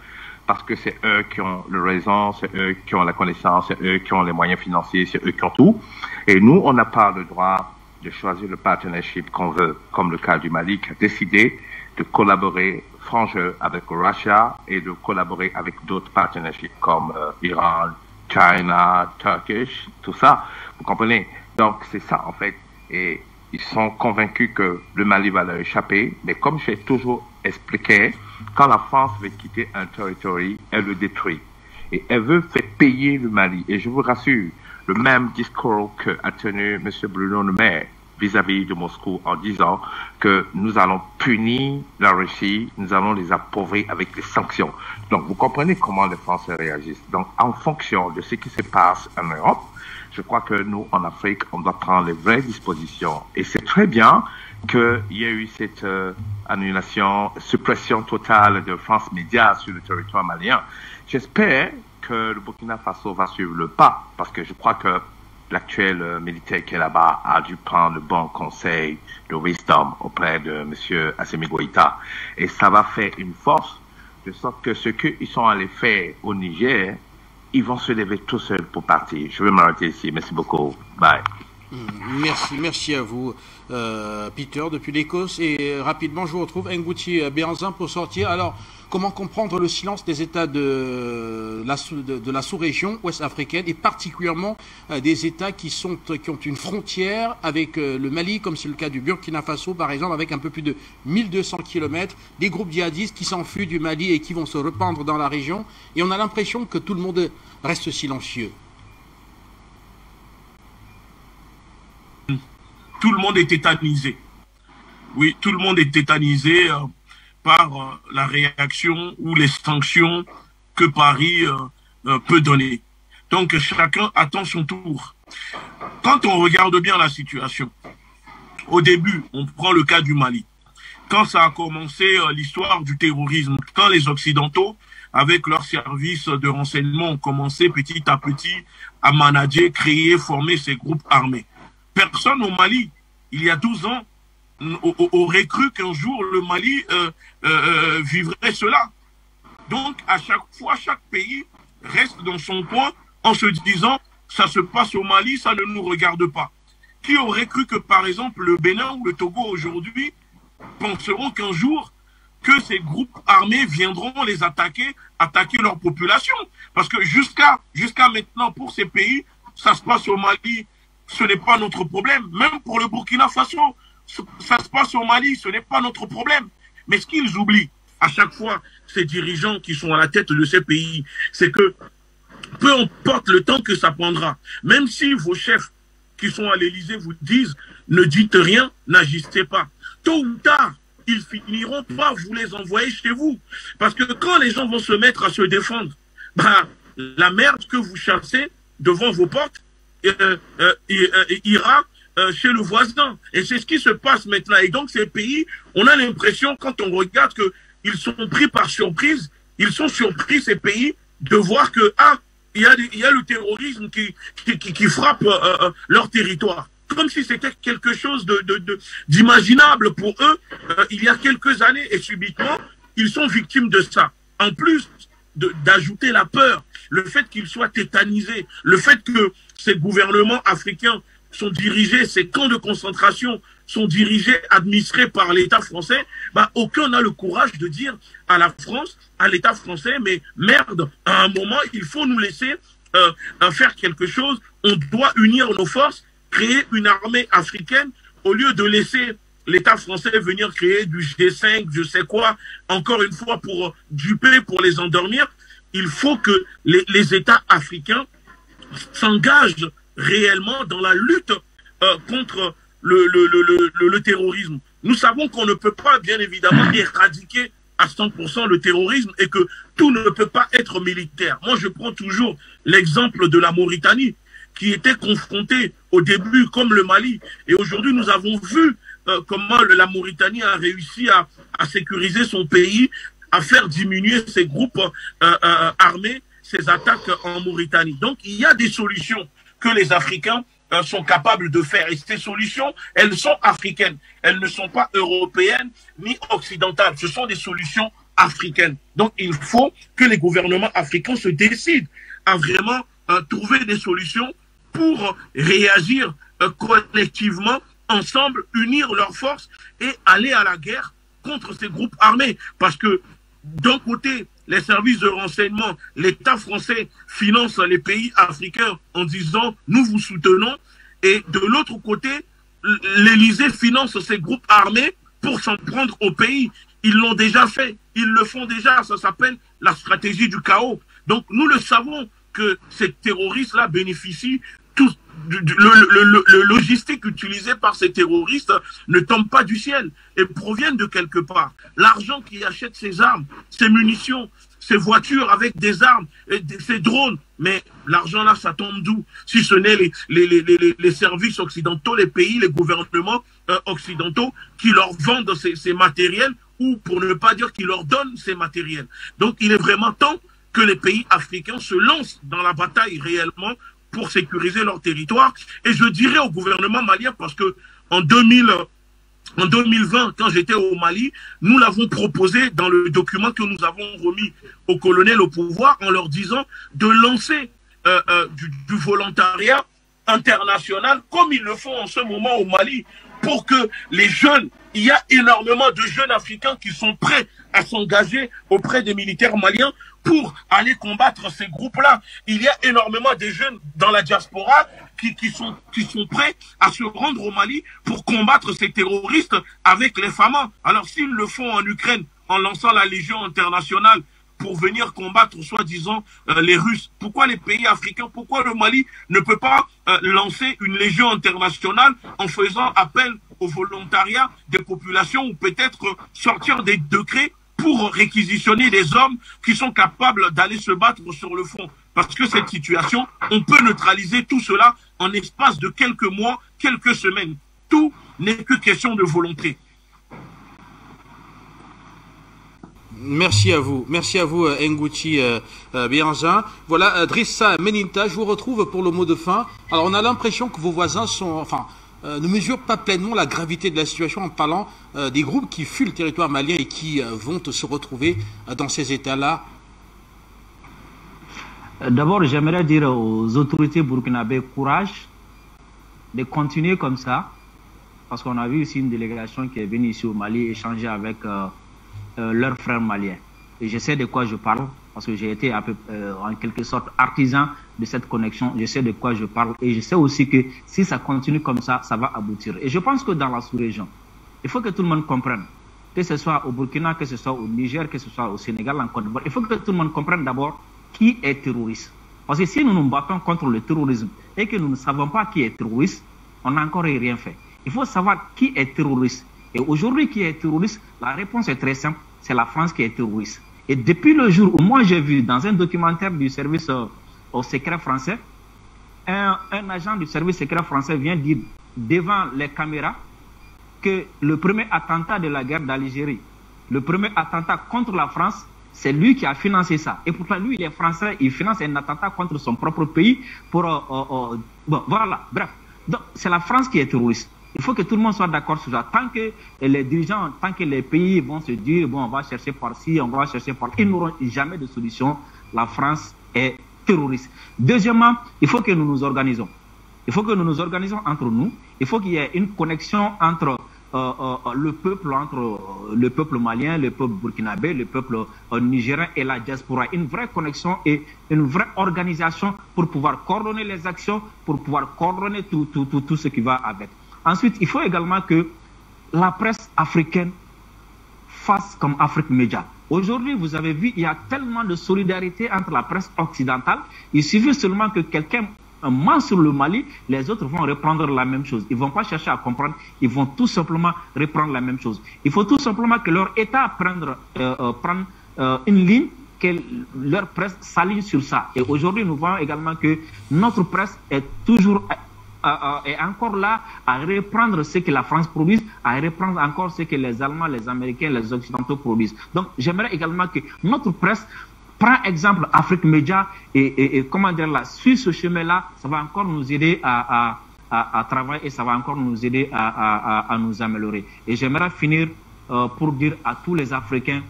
parce que c'est eux qui ont le raison, c'est eux qui ont la connaissance, c'est eux qui ont les moyens financiers, c'est eux qui ont tout. Et nous, on n'a pas le droit de choisir le partnership qu'on veut, comme le cas du Mali, qui a décidé de collaborer franc jeu avec Russia et de collaborer avec d'autres partnerships comme Iran, China, Turkish, tout ça. Vous comprenez? Donc, c'est ça, en fait. Et ils sont convaincus que le Mali va leur échapper. Mais comme j'ai toujours expliqué, quand la France veut quitter un territoire, elle le détruit. Et elle veut faire payer le Mali. Et je vous rassure, le même discours qu'a tenu M. Bruno Le Maire vis-à-vis de Moscou en disant que nous allons punir la Russie, nous allons les appauvrir avec des sanctions. Donc, vous comprenez comment les Français réagissent. Donc, en fonction de ce qui se passe en Europe, je crois que nous, en Afrique, on doit prendre les vraies dispositions. Et c'est très bien qu'il y ait eu cette annulation, suppression totale de France Média sur le territoire malien. J'espère que le Burkina Faso va suivre le pas, parce que je crois que l'actuel militaire qui est là-bas a dû prendre le bon conseil de wisdom auprès de M. Assimi Goïta. Et ça va faire une force, de sorte que ce qu'ils sont allés faire au Niger, ils vont se lever tout seuls pour partir. Je vais m'arrêter ici. Merci beaucoup. Bye. Merci à vous, Peter, depuis l'Écosse. Et rapidement, je vous retrouve Ngouti Béanzin pour sortir. Alors, comment comprendre le silence des États de la sous-région ouest-africaine et particulièrement des États qui ont une frontière avec le Mali, comme c'est le cas du Burkina Faso, par exemple, avec un peu plus de 1200 km, des groupes djihadistes qui s'enfuient du Mali et qui vont se répandre dans la région. Et on a l'impression que tout le monde reste silencieux. Tout le monde est tétanisé. Oui, tout le monde est tétanisé par la réaction ou les sanctions que Paris peut donner. Donc chacun attend son tour. Quand on regarde bien la situation, au début, on prend le cas du Mali. quand ça a commencé l'histoire du terrorisme, quand les Occidentaux, avec leurs services de renseignement, ont commencé petit à petit à manager, créer, former ces groupes armés. Personne au Mali, il y a 12 ans, aurait cru qu'un jour le Mali vivrait cela. Donc, à chaque fois, chaque pays reste dans son coin en se disant « ça se passe au Mali, ça ne nous regarde pas ». Qui aurait cru que, par exemple, le Bénin ou le Togo aujourd'hui penseront qu'un jour, que ces groupes armés viendront les attaquer leur population. Parce que jusqu'à maintenant, pour ces pays, ça se passe au Mali, ce n'est pas notre problème. Même pour le Burkina Faso, ça se passe au Mali, ce n'est pas notre problème. Mais ce qu'ils oublient, à chaque fois, ces dirigeants qui sont à la tête de ces pays, c'est que peu importe le temps que ça prendra, même si vos chefs qui sont à l'Élysée vous disent « ne dites rien, n'agissez pas ». Tôt ou tard, ils finiront par vous les envoyer chez vous. Parce que quand les gens vont se mettre à se défendre, bah, la merde que vous chassez devant vos portes ira chez le voisin. Et c'est ce qui se passe maintenant. Et donc ces pays, on a l'impression, quand on regarde, qu'ils sont pris par surprise, ils sont surpris, ces pays, de voir que, il y a le terrorisme qui frappe leur territoire. Comme si c'était quelque chose d'imaginable pour eux il y a quelques années. Et subitement, ils sont victimes de ça. En plus d'ajouter la peur, le fait qu'ils soient tétanisés, le fait que ces gouvernements africains sont dirigés, ces camps de concentration sont dirigés, administrés par l'État français, bah, aucun n'a le courage de dire à la France, à l'État français, mais merde, à un moment, il faut nous laisser faire quelque chose, on doit unir nos forces, créer une armée africaine, au lieu de laisser l'État français venir créer du G5, je sais quoi, encore une fois pour duper, pour les endormir. Il faut que les États africains s'engagent réellement dans la lutte contre le terrorisme. Nous savons qu'on ne peut pas, bien évidemment, éradiquer à 100% le terrorisme et que tout ne peut pas être militaire. Moi, je prends toujours l'exemple de la Mauritanie, qui était confrontée au début comme le Mali. Et aujourd'hui, nous avons vu comment la Mauritanie a réussi à sécuriser son pays, à faire diminuer ses groupes armés, ses attaques en Mauritanie. Donc, il y a des solutions que les Africains sont capables de faire. Et ces solutions, elles sont africaines. Elles ne sont pas européennes ni occidentales. Ce sont des solutions africaines. Donc, il faut que les gouvernements africains se décident à vraiment trouver des solutions pour réagir collectivement, ensemble, unir leurs forces et aller à la guerre contre ces groupes armés. Parce que d'un côté, les services de renseignement, l'État français finance les pays africains en disant « nous vous soutenons » et de l'autre côté, l'Élysée finance ces groupes armés pour s'en prendre au pays. Ils l'ont déjà fait, ils le font déjà, ça s'appelle la stratégie du chaos. Donc nous le savons que ces terroristes-là bénéficient le logistique utilisé par ces terroristes ne tombe pas du ciel et proviennent de quelque part. L'argent qui achète ces armes, ces munitions, ces voitures avec des armes, et ces drones, mais l'argent là, ça tombe d'où? Si ce n'est les services occidentaux, les pays, les gouvernements occidentaux qui leur vendent ces matériels ou pour ne pas dire qui leur donnent ces matériels. Donc il est vraiment temps que les pays africains se lancent dans la bataille réellement pour sécuriser leur territoire. Et je dirais au gouvernement malien, parce que en 2020, quand j'étais au Mali, nous l'avons proposé dans le document que nous avons remis au colonel au pouvoir en leur disant de lancer du volontariat international comme ils le font en ce moment au Mali pour que les jeunes, il y a énormément de jeunes africains qui sont prêts à s'engager auprès des militaires maliens pour aller combattre ces groupes-là. Il y a énormément de jeunes dans la diaspora qui sont prêts à se rendre au Mali pour combattre ces terroristes avec les FAMA. Alors s'ils le font en Ukraine en lançant la Légion internationale pour venir combattre soi-disant les Russes, pourquoi les pays africains, pourquoi le Mali ne peut pas lancer une Légion internationale en faisant appel au volontariat des populations ou peut-être sortir des décrets pour réquisitionner des hommes qui sont capables d'aller se battre sur le front. Parce que cette situation, on peut neutraliser tout cela en espace de quelques mois, quelques semaines. Tout n'est que question de volonté. Merci à vous Ngouti Béhanzin. Voilà, Drissa Meninta, je vous retrouve pour le mot de fin. Alors on a l'impression que vos voisins ne mesurent pas pleinement la gravité de la situation en parlant des groupes qui fuient le territoire malien et qui vont se retrouver dans ces états-là. D'abord, j'aimerais dire aux autorités burkinabées courage de continuer comme ça, parce qu'on a vu ici une délégation qui est venue ici au Mali échanger avec leurs frères maliens. Et je sais de quoi je parle, parce que j'ai été en quelque sorte artisan de cette connexion. Je sais de quoi je parle et je sais aussi que si ça continue comme ça, ça va aboutir. Et je pense que dans la sous-région, il faut que tout le monde comprenne, que ce soit au Burkina, que ce soit au Niger, que ce soit au Sénégal, en Côte d'Ivoire, il faut que tout le monde comprenne d'abord qui est terroriste. Parce que si nous nous battons contre le terrorisme et que nous ne savons pas qui est terroriste, on n'a encore rien fait. Il faut savoir qui est terroriste. Et aujourd'hui, qui est terroriste, la réponse est très simple, c'est la France qui est terroriste. Et depuis le jour où moi j'ai vu dans un documentaire du service au secret français, un agent du service secret français vient dire devant les caméras que le premier attentat de la guerre d'Algérie, le premier attentat contre la France, c'est lui qui a financé ça. Et pourtant, lui, il est français, il finance un attentat contre son propre pays pour... bon, voilà, bref. Donc, c'est la France qui est terroriste. Il faut que tout le monde soit d'accord sur ça. Tant que les dirigeants, tant que les pays vont se dire, bon, on va chercher par-ci, on va chercher par-là, ils n'auront jamais de solution. La France est terroriste. Deuxièmement, il faut que nous nous organisons. Il faut que nous nous organisons entre nous. Il faut qu'il y ait une connexion entre le peuple malien, le peuple burkinabé, le peuple nigérien et la diaspora. Une vraie connexion et une vraie organisation pour pouvoir coordonner les actions, pour pouvoir coordonner tout ce qui va avec. Ensuite, il faut également que la presse africaine fasse comme Afrique Média. Aujourd'hui, vous avez vu, il y a tellement de solidarité entre la presse occidentale. Il suffit seulement que quelqu'un ment sur le Mali, les autres vont reprendre la même chose. Ils ne vont pas chercher à comprendre, ils vont tout simplement reprendre la même chose. Il faut tout simplement que leur État prenne une ligne, que leur presse s'aligne sur ça. Et aujourd'hui, nous voyons également que notre presse est encore là à reprendre ce que la France produit, à reprendre encore ce que les Allemands, les Américains, les Occidentaux produisent. Donc, j'aimerais également que notre presse prend exemple Afrique Média et comment dire là, suit ce chemin-là, ça va encore nous aider à travailler et ça va encore nous aider à nous améliorer. Et j'aimerais finir pour dire à tous les Africains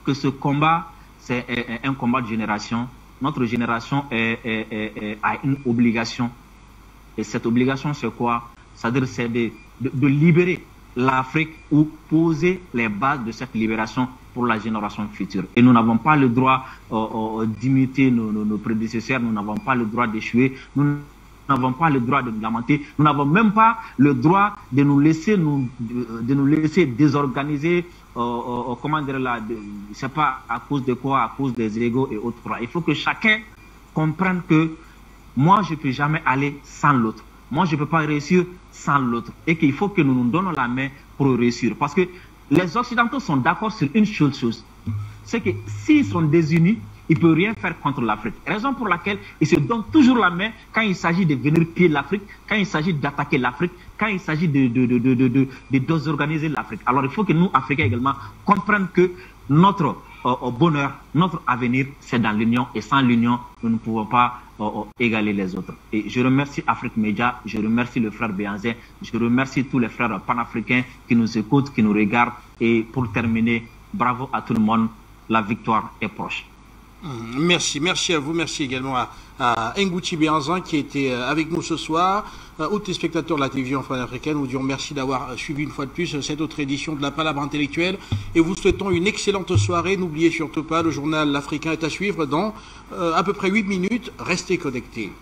que ce combat, c'est un combat de génération. Notre génération a une obligation. Et cette obligation, c'est quoi? C'est-à-dire, c'est de libérer l'Afrique ou poser les bases de cette libération pour la génération future. Et nous n'avons pas le droit d'imiter nos prédécesseurs, nous n'avons pas le droit d'échouer, nous n'avons pas le droit de nous lamenter, nous n'avons même pas le droit de nous laisser désorganiser, comment dire là, je ne sais pas à cause de quoi, à cause des égos et autres. Il faut que chacun comprenne que moi, je ne peux jamais aller sans l'autre. Moi, je ne peux pas réussir sans l'autre. Et qu'il faut que nous nous donnons la main pour réussir. Parce que les Occidentaux sont d'accord sur une chose. C'est que s'ils sont désunis, ils ne peuvent rien faire contre l'Afrique. Raison pour laquelle ils se donnent toujours la main quand il s'agit de venir piller l'Afrique, quand il s'agit d'attaquer l'Afrique, quand il s'agit de désorganiser l'Afrique. Alors, il faut que nous, Africains également, comprenions que notre bonheur, notre avenir, c'est dans l'union. Et sans l'union, nous ne pouvons pas égaler les autres. Et je remercie Afrique Média, je remercie le frère Béhanzin, je remercie tous les frères panafricains qui nous écoutent, qui nous regardent. Et pour terminer, bravo à tout le monde, la victoire est proche. Merci à vous, merci également à Ngouti Béhanzin qui était avec nous ce soir, aux téléspectateurs de la télévision panafricaine. Nous disons merci d'avoir suivi une fois de plus cette autre édition de la Palabre intellectuelle et vous souhaitons une excellente soirée. N'oubliez surtout pas, le journal africain est à suivre dans à peu près 8 minutes. Restez connectés.